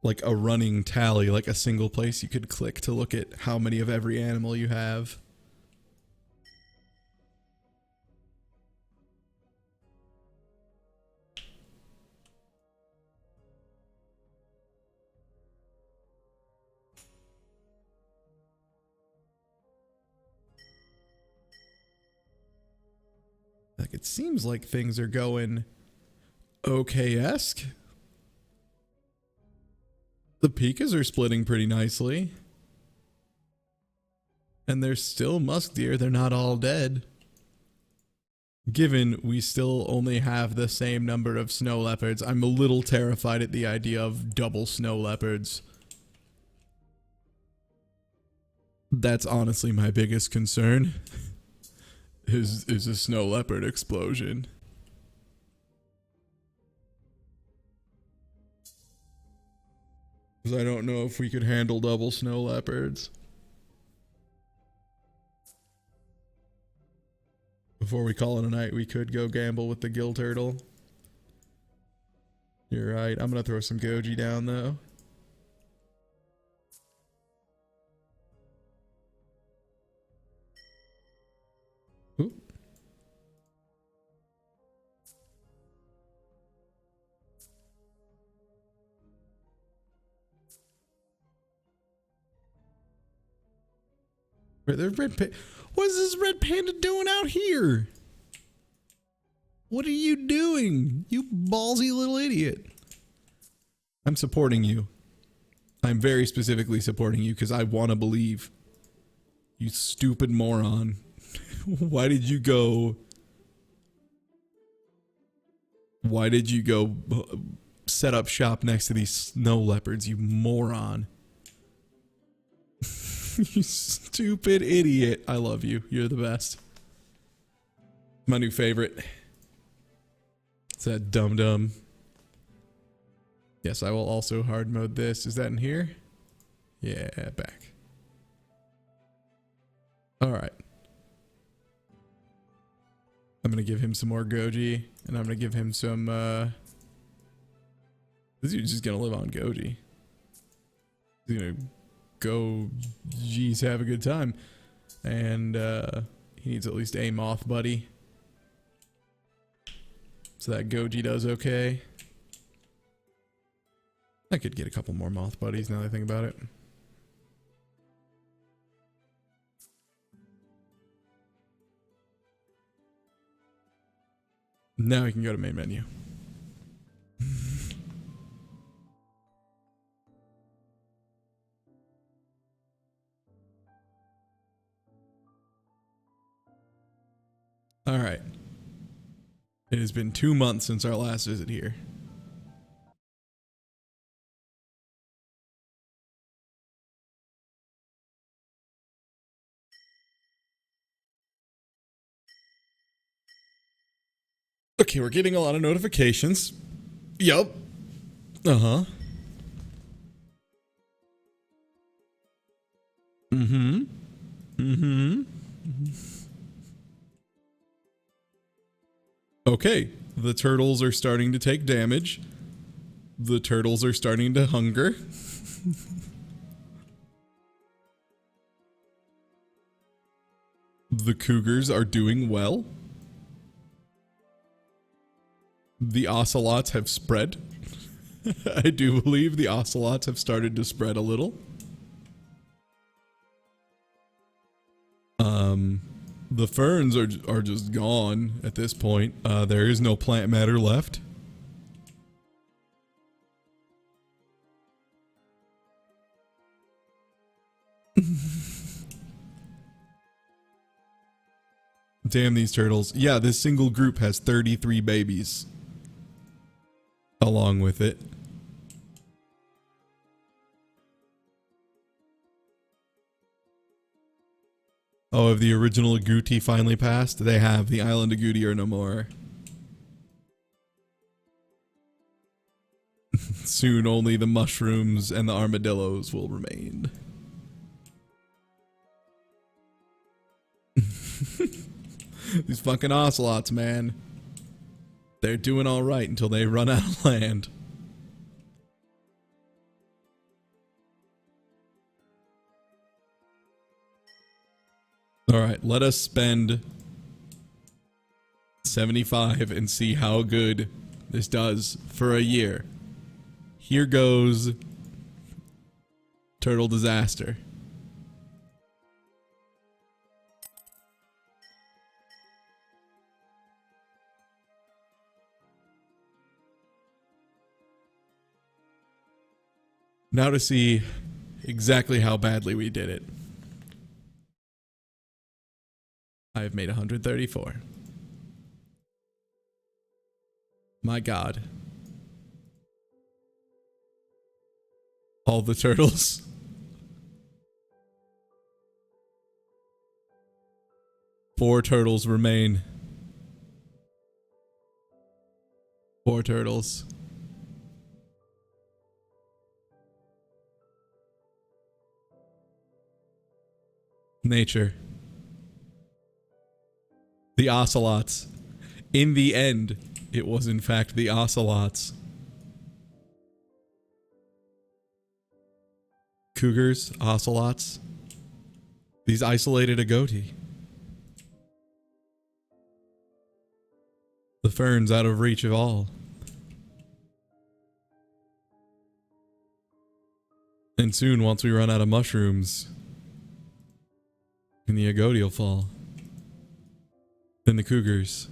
like a running tally, like a single place you could click to look at how many of every animal you have. Like, it seems like things are going okay-esque. The pikas are splitting pretty nicely. And there's still musk deer. They're not all dead. Given we still only have the same number of snow leopards, I'm a little terrified at the idea of double snow leopards. That's honestly my biggest concern. Is a snow leopard explosion. Because I don't know if we could handle double snow leopards. Before we call it a night, we could go gamble with the gill turtle. You're right. I'm gonna throw some goji down though. Ooh. Wait, there's what is this red panda doing out here? What are you doing? You ballsy little idiot. I I'm supporting you. I'm very specifically supporting you because I want to believe. You stupid moron. Why did you go... Why did you go set up shop next to these snow leopards, you moron? You stupid idiot. I love you. You're the best. My new favorite. It's that dum-dum. Yes, I will also hard mode this. Is that in here? Yeah, back. Alright. I'm gonna give him some more Goji, and I'm gonna give him some, this dude's just gonna live on Goji. He's gonna go, geez, have a good time. And, he needs at least a moth buddy. So that Goji does okay. I could get a couple more moth buddies now that I think about it. Now we can go to main menu. All right. It has been 2 months since our last visit here. Okay, we're getting a lot of notifications. Yup. Uh-huh. Mm-hmm. Mm-hmm. Okay, the turtles are starting to take damage. The turtles are starting to hunger. The cougars are doing well. The ocelots have spread. I do believe the ocelots have started to spread a little. The ferns are just gone at this point. There is no plant matter left. Damn these turtles. Yeah, this single group has 33 babies. Along with it. Oh, have the original Agouti finally passed? They have. The island Agouti are no more. Soon only the mushrooms and the armadillos will remain. These fucking ocelots, man. They're doing alright until they run out of land. Alright, let us spend 75 and see how good this does for a year. Here goes Turtle Disaster. Now to see exactly how badly we did it. I have made 134. My God. All the turtles. Four turtles remain. Four turtles. Nature. The ocelots. In the end, it was in fact the ocelots. Cougars, ocelots. These isolated agouti. The ferns out of reach of all. And soon, once we run out of mushrooms, and the agouti will fall. Then the cougars.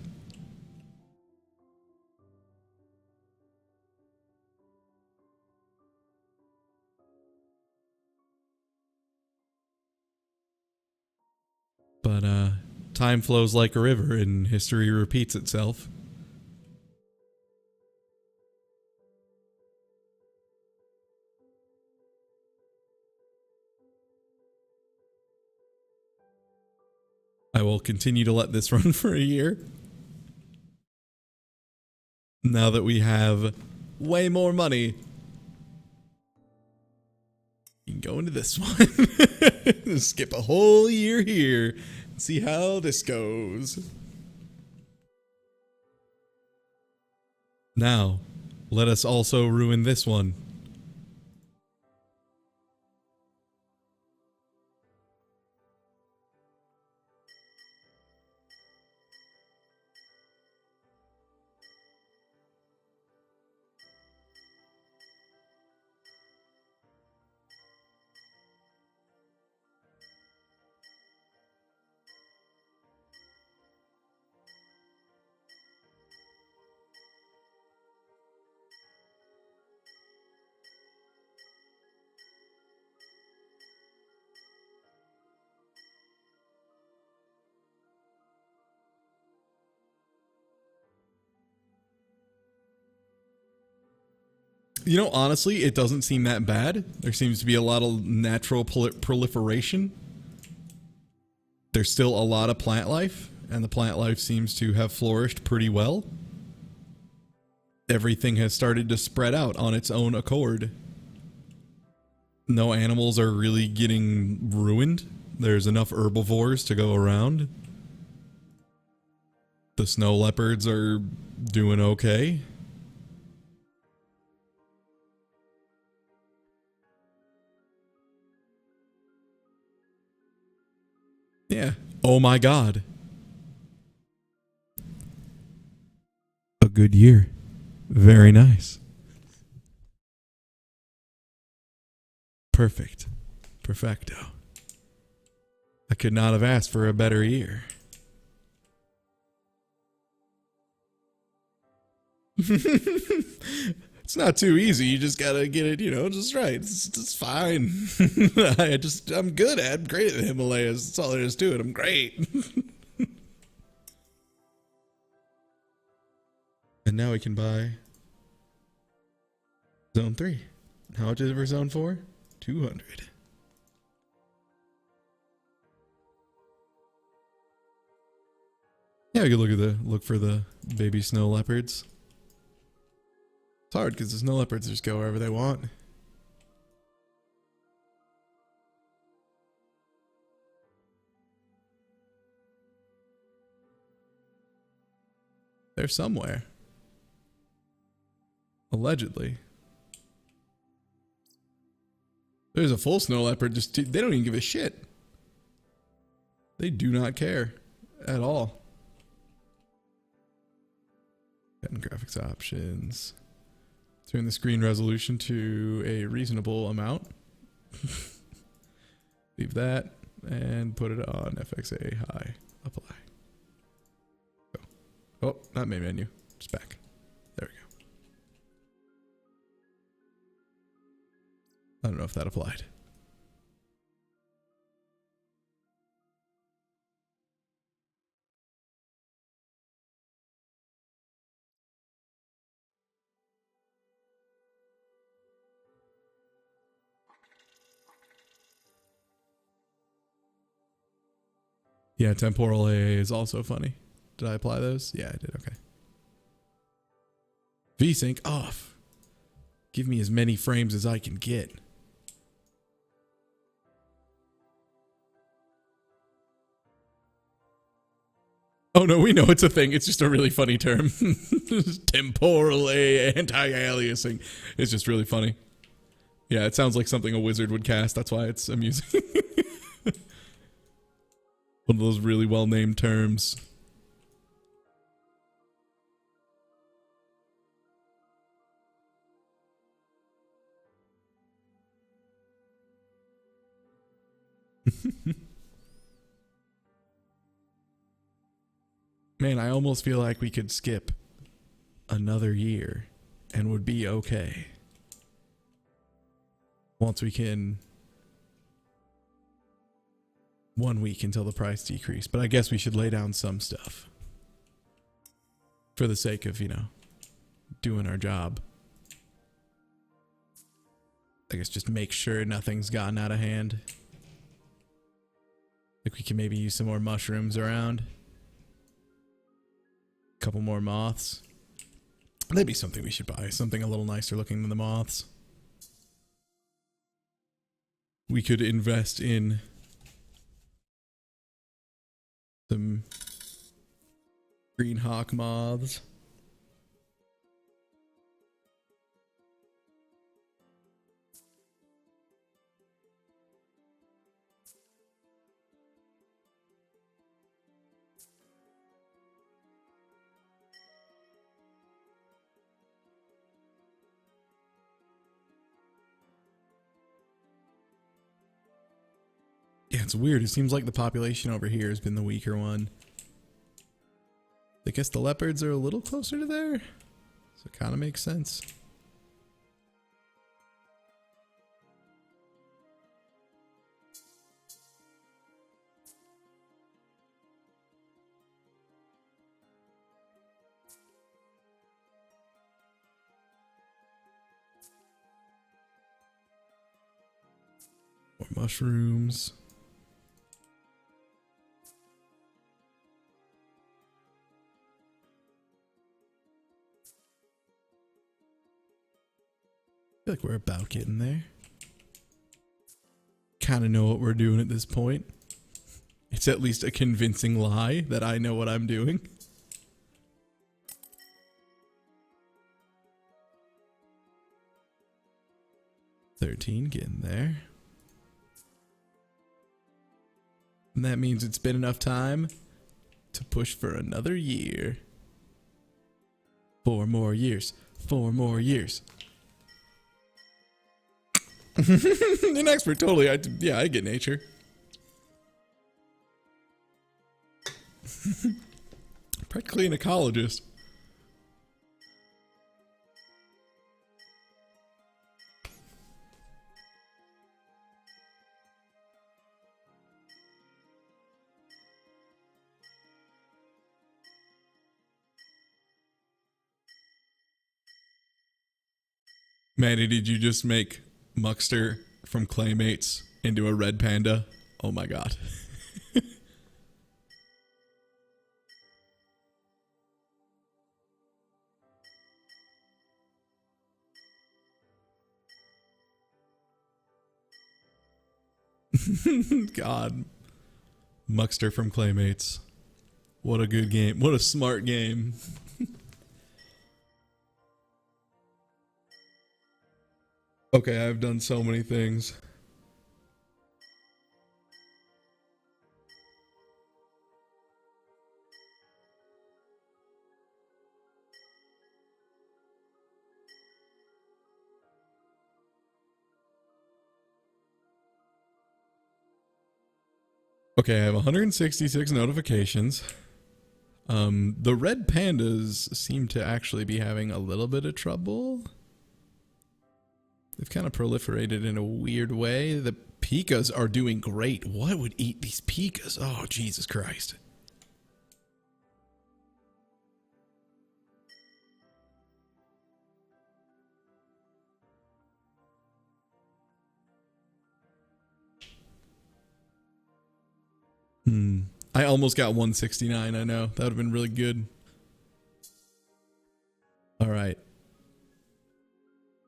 time flows like a river and history repeats itself. I will continue to let this run for a year. Now that we have way more money, you can go into this one. Skip a whole year here and see how this goes. Now, let us also ruin this one. You know, honestly, it doesn't seem that bad. There seems to be a lot of natural proliferation. There's still a lot of plant life, and the plant life seems to have flourished pretty well. Everything has started to spread out on its own accord. No animals are really getting ruined. There's enough herbivores to go around. The snow leopards are doing okay. Yeah. Oh my God. A good year. Very nice. Perfect. Perfecto. I could not have asked for a better year. It's not too easy. You just gotta get it, you know, just right. It's fine. I'm good at. I'm great at the Himalayas. That's all there is to it. I'm great. And now we can buy Zone 3. How much is it for Zone 4? 200. Yeah, we could look for the baby snow leopards. It's hard because the snow leopards just go wherever they want. They're somewhere. Allegedly. There's a full snow leopard, they don't even give a shit. They do not care at all. And graphics options. Turn the screen resolution to a reasonable amount. Leave that and put it on FXA high. Apply. Go. Oh, not main menu. Just back. There we go. I don't know if that applied. Yeah, temporal AA is also funny. Did I apply those? Yeah, I did. Okay. VSync off. Give me as many frames as I can get. Oh no, we know it's a thing. It's just a really funny term. Temporal anti-aliasing. It's just really funny. Yeah, it sounds like something a wizard would cast. That's why it's amusing. One of those really well-named terms. Man, I almost feel like we could skip another year and would be okay. Once we can 1 week until the price decrease, but I guess we should lay down some stuff for the sake of, you know, doing our job. I guess just make sure nothing's gotten out of hand. Like we can maybe use some more mushrooms around. A couple more moths. That'd be something we should buy. Something a little nicer looking than the moths. We could invest in some green hawk moths. Yeah, it's weird. It seems like the population over here has been the weaker one. I guess the leopards are a little closer to there, so it kind of makes sense. More mushrooms. I feel like we're about getting there. Kind of know what we're doing at this point. It's at least a convincing lie that I know what I'm doing. $13, getting there. And that means it's been enough time to push for another year. 4 more years. 4 more years. An expert, totally. I get nature. Practically an ecologist. Manny, did you just make Muckster from Claymates into a red panda? Oh my god. God. Muckster from Claymates. What a good game. What a smart game. Okay, I've done so many things. Okay, I have 166 notifications. The red pandas seem to actually be having a little bit of trouble. They've kind of proliferated in a weird way. The pikas are doing great. What would eat these pikas? Oh, Jesus Christ. I almost got 169, I know. That would have been really good. All right.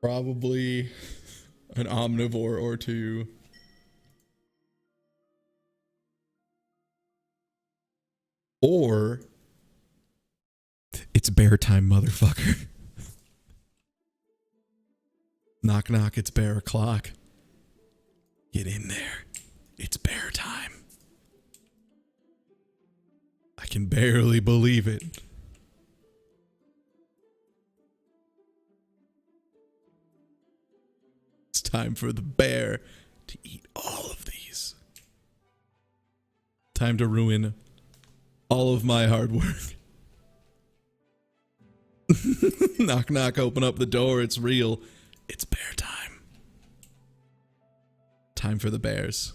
Probably an omnivore or two. Or it's bear time, motherfucker. Knock, knock, it's bear o'clock. Get in there. It's bear time. I can barely believe it. It's time for the bear to eat all of these. Time to ruin all of my hard work. Knock, knock, open up the door. It's real. It's bear time. Time for the bears.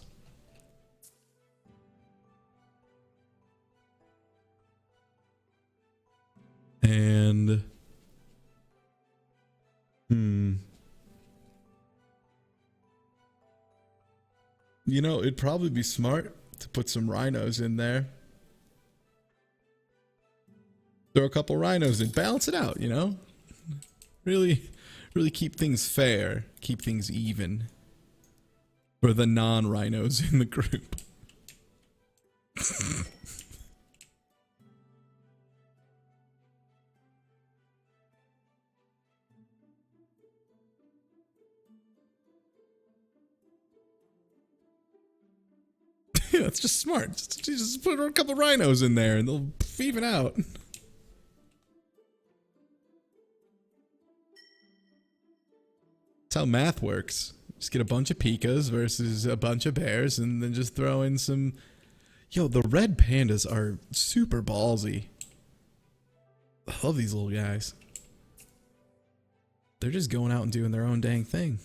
And you know, it'd probably be smart to put some rhinos in there. Throw a couple rhinos in, balance it out, you know? Really, really keep things fair, keep things even for the non-rhinos in the group. Yeah, it's just smart. Just put a couple rhinos in there and they'll even out. That's how math works. Just get a bunch of pikas versus a bunch of bears and then just throw in some... Yo, the red pandas are super ballsy. I love these little guys. They're just going out and doing their own dang thing.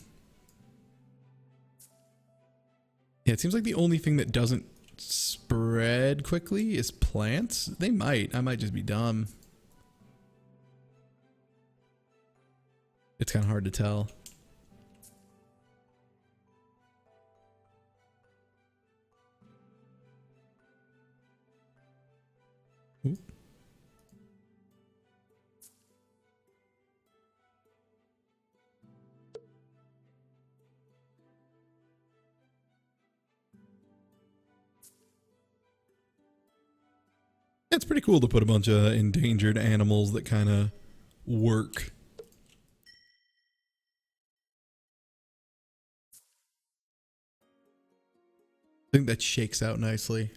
Yeah, it seems like the only thing that doesn't spread quickly is plants. They might. I might just be dumb. It's kind of hard to tell. Ooh. It's pretty cool to put a bunch of endangered animals that kind of work. I think that shakes out nicely.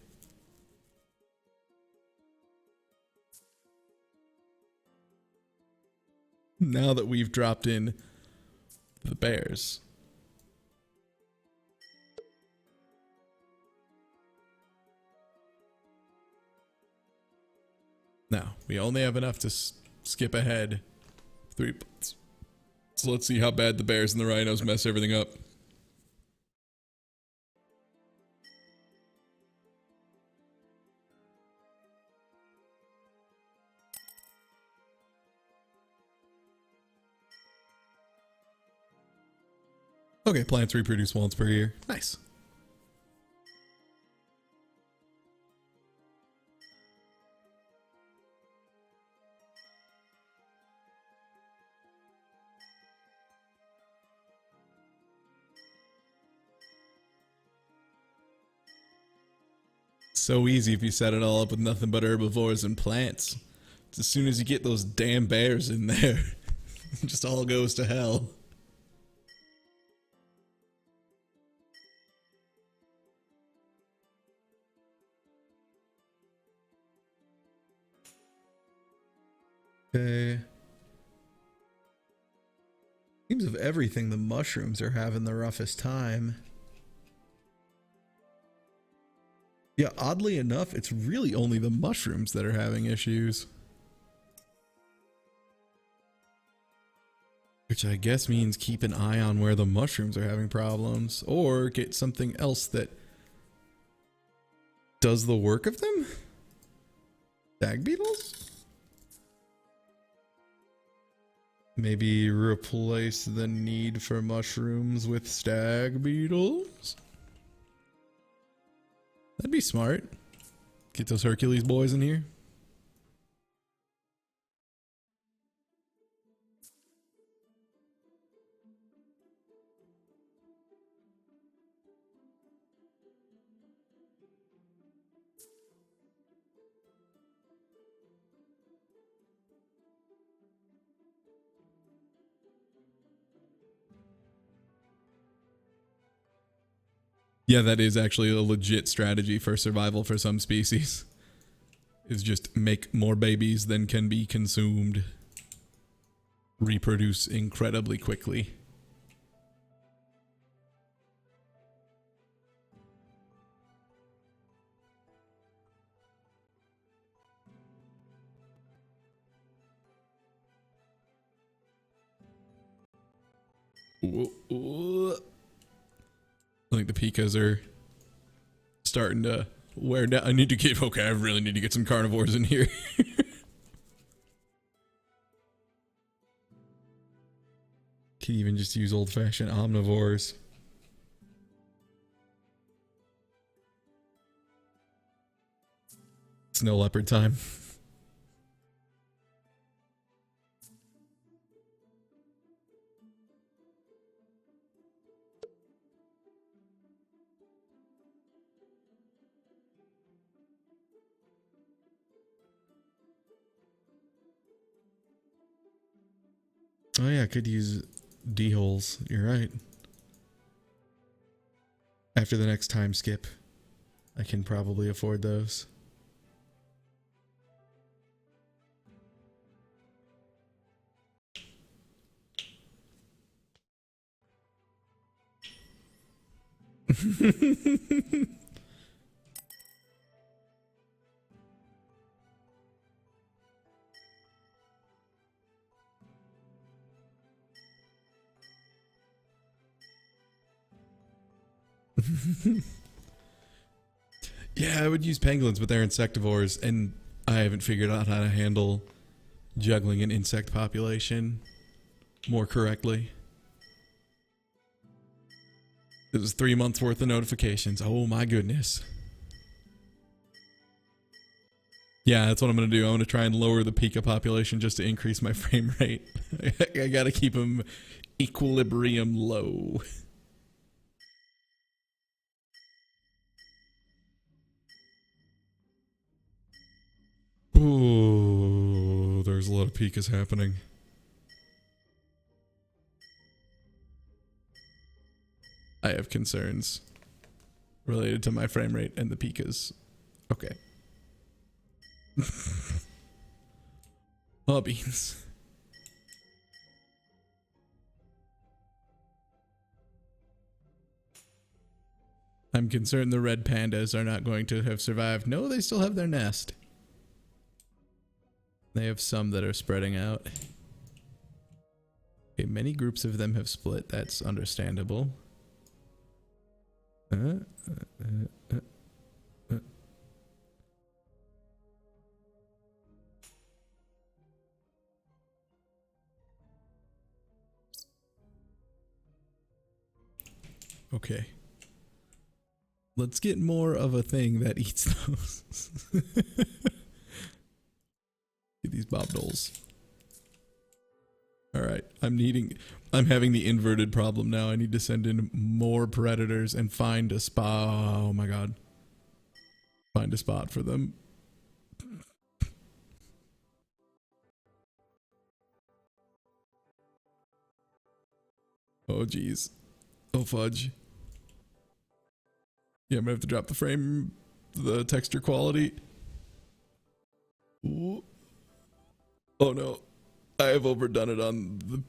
Now that we've dropped in the bears. Now, we only have enough to skip ahead 3 points. So let's see how bad the bears and the rhinos mess everything up. Okay, plants reproduce once per year. Nice. So easy if you set it all up with nothing but herbivores and plants. It's as soon as you get those damn bears in there, it just all goes to hell. Okay. Seems of everything, the mushrooms are having the roughest time. Yeah, oddly enough, it's really only the mushrooms that are having issues. Which I guess means keep an eye on where the mushrooms are having problems. Or get something else that does the work of them? Stag beetles? Maybe replace the need for mushrooms with stag beetles? That'd be smart. Get those Hercules boys in here. Yeah, that is actually a legit strategy for survival for some species. Is just make more babies than can be consumed. Reproduce incredibly quickly. I think the pikas are starting to wear down. I need to get, okay, I really need to get some carnivores in here. Could even just use old-fashioned omnivores. Snow leopard time. Oh yeah, I could use D-holes. You're right. After the next time skip, I can probably afford those. Yeah, I would use pangolins, but they're insectivores, and I haven't figured out how to handle juggling an insect population more correctly. It was 3 months worth of notifications. Oh my goodness. Yeah, that's what I'm going to do. I'm going to try and lower the pika population just to increase my frame rate. I got to keep them equilibrium low. Ooh, there's a lot of pikas happening. I have concerns related to my frame rate and the pikas. Okay. Oh, beans. I'm concerned the red pandas are not going to have survived. No, they still have their nest. They have some that are spreading out. Okay, many groups of them have split. That's understandable. Okay. Let's get more of a thing that eats those. Get these bobdoles. Alright, I'm having the inverted problem now. I need to send in more predators and find a spot. Oh my god. Find a spot for them. Oh geez. Oh fudge. Yeah, I'm gonna have to drop the frame, the texture quality. Ooh. Oh no. I have overdone it on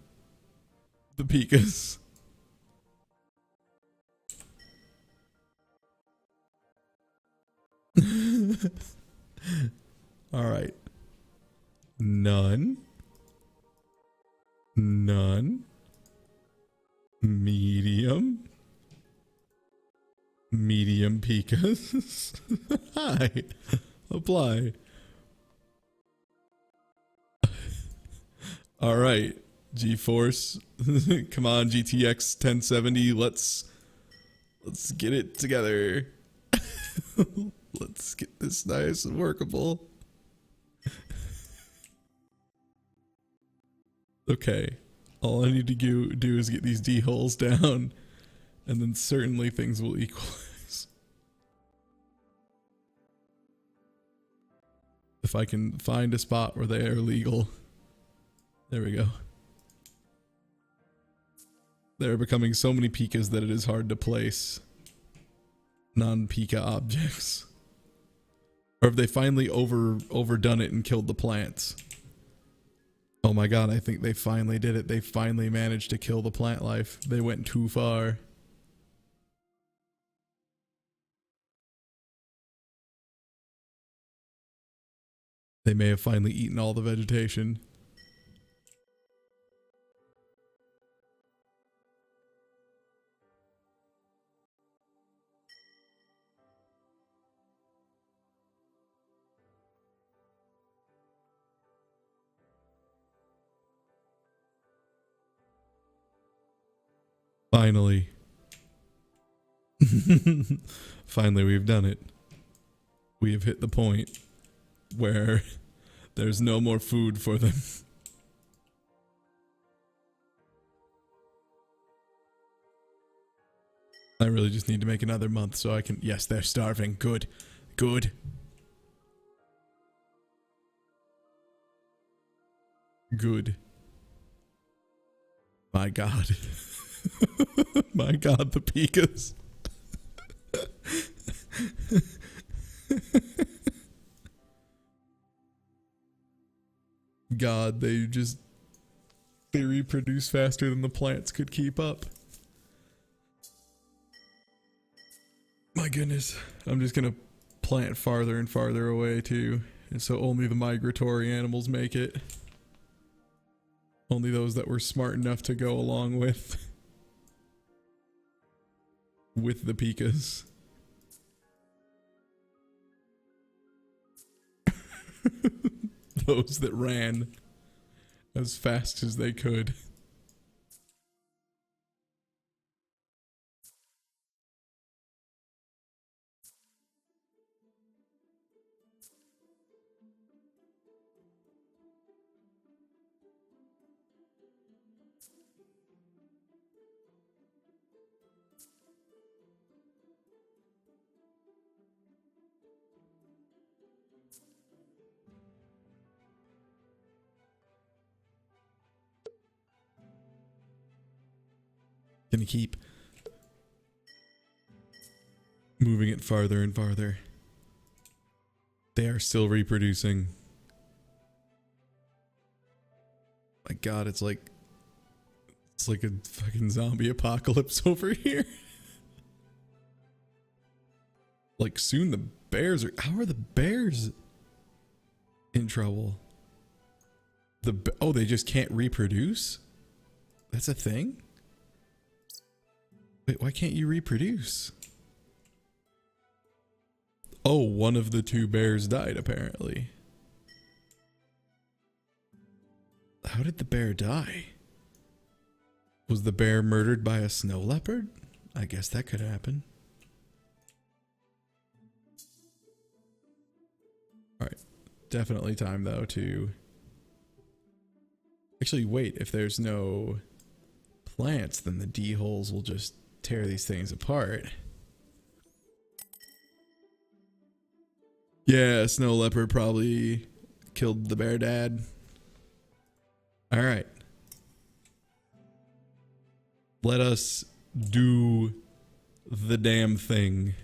the pikas. Alright. None. None. Medium. Medium pikas. Hi. Apply. All right. GeForce. Come on, GTX 1070. Let's get it together. Let's get this nice and workable. Okay. All I need to do is get these D-holes down, and then certainly things will equalize. If I can find a spot where they are legal. There we go. There are becoming so many pikas that it is hard to place non-pika objects. Or have they finally overdone it and killed the plants? Oh my god, I think they finally did it. They finally managed to kill the plant life. They went too far. They may have finally eaten all the vegetation. Finally. Finally, we've done it. We have hit the point where there's no more food for them. I really just need to make another month so I can... Yes, they're starving. Good. Good. Good. My God. My God, the pikas. God, they reproduce faster than the plants could keep up. My goodness. I'm just gonna plant farther and farther away too. And so only the migratory animals make it. Only those that were smart enough to go along with the pikas. Those that ran as fast as they could. Gonna keep moving it farther and farther. They are still reproducing. My God, it's like a fucking zombie apocalypse over here. Like soon the bears are... How are the bears in trouble? Oh, they just can't reproduce? That's a thing? Wait, why can't you reproduce? Oh, one of the two bears died, apparently. How did the bear die? Was the bear murdered by a snow leopard? I guess that could happen. Alright. Definitely time, though, to... Actually, wait. If there's no plants, then the D-holes will just tear these things apart. Yeah, snow leopard probably killed the bear dad. Alright. Let us do the damn thing.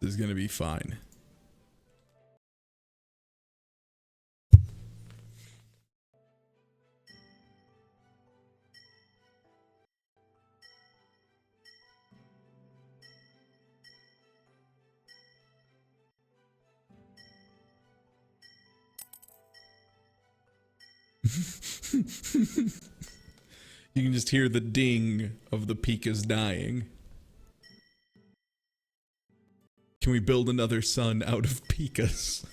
This is gonna be fine. You can just hear the ding of the pikas dying. Can we build another sun out of pikas?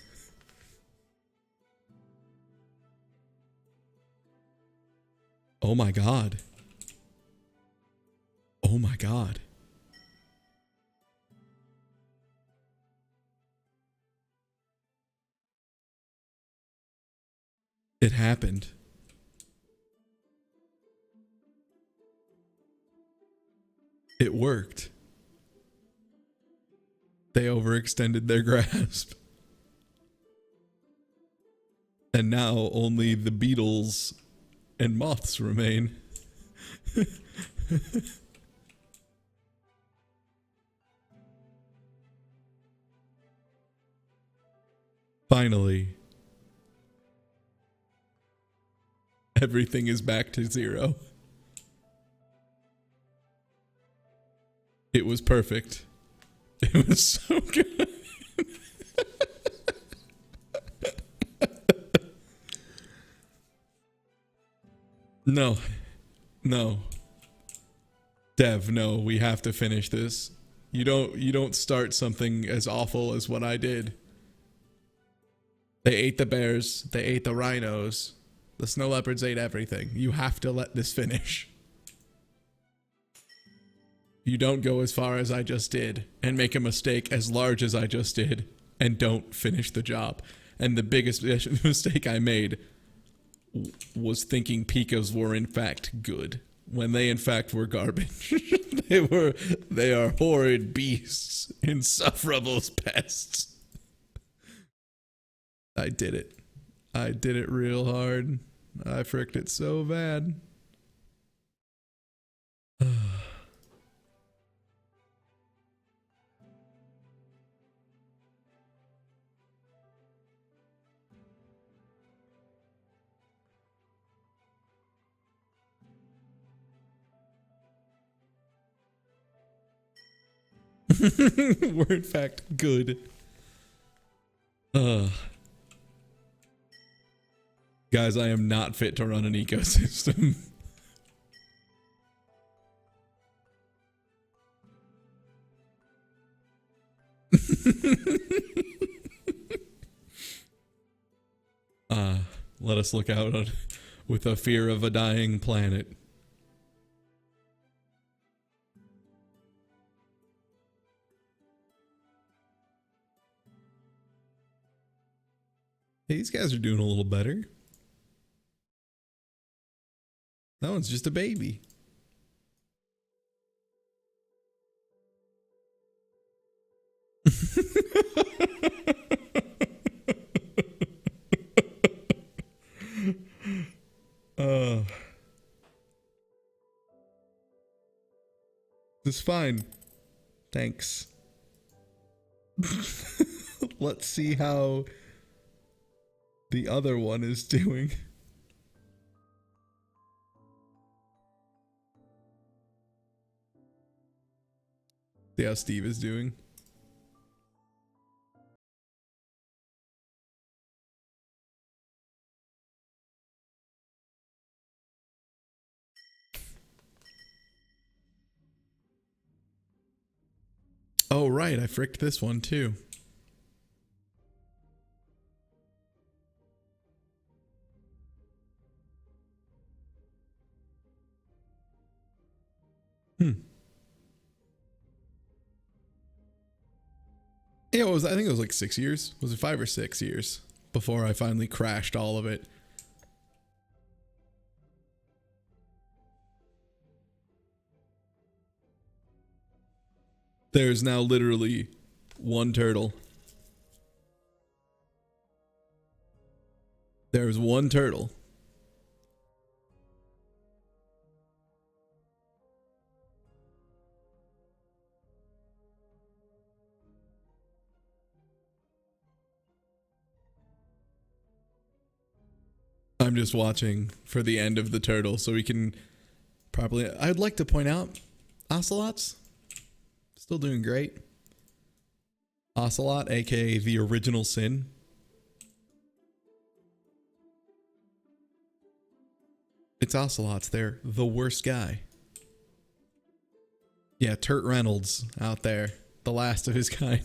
Oh my God. Oh my God. It happened. It worked. They overextended their grasp. And now only the beetles and moths remain. Finally. Everything is back to zero. It was perfect. It was so good. No. No. Dev, no, we have to finish this. You don't start something as awful as what I did. They ate the bears, they ate the rhinos. The snow leopards ate everything. You have to let this finish. You don't go as far as I just did and make a mistake as large as I just did and don't finish the job. And the biggest mistake I made was thinking pikas were in fact good when they in fact were garbage. They are horrid beasts, insufferable pests. I did it. I did it real hard. I fricked it so bad. We're in fact good. Guys, I am not fit to run an ecosystem. Let us look out with a fear of a dying planet. Hey, these guys are doing a little better. That one's just a baby. This is fine. Thanks. Let's see how the other one is doing. See how Steve is doing. Oh, right. I fricked this one too. Yeah, I think it was like 6 years. Was it 5 or 6 years before I finally crashed all of it? There's now literally one turtle. There's one turtle. I'm just watching for the end of the turtle so we can properly... I'd like to point out, ocelots, still doing great. Ocelot, aka the original sin. It's ocelots, they're the worst guy. Yeah, Turt Reynolds out there, the last of his kind.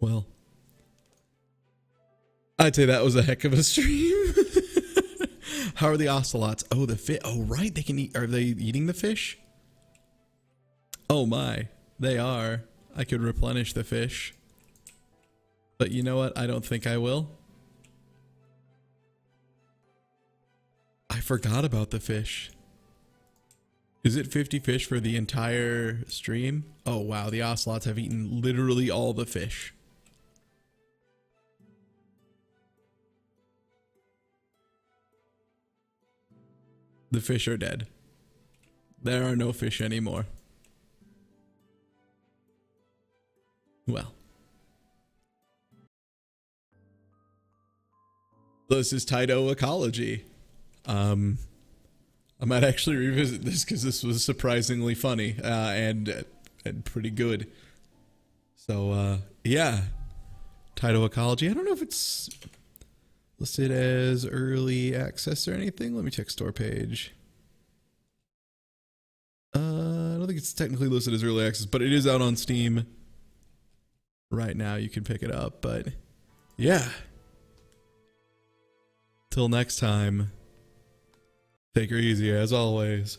Well, I'd say that was a heck of a stream. How are the ocelots? Oh, the fish. Oh, right. They can eat. Are they eating the fish? Oh my, they are. I could replenish the fish. But you know what? I don't think I will. I forgot about the fish. Is it 50 fish for the entire stream? Oh wow, the ocelots have eaten literally all the fish. The fish are dead. There are no fish anymore. Well. This is Tyto Ecology. I might actually revisit this because this was surprisingly funny and pretty good. So yeah, Tyto Ecology. I don't know if it's listed as early access or anything. Let me check store page. I don't think it's technically listed as early access, but it is out on Steam right now. You can pick it up, but yeah. Till next time, take her easy as always.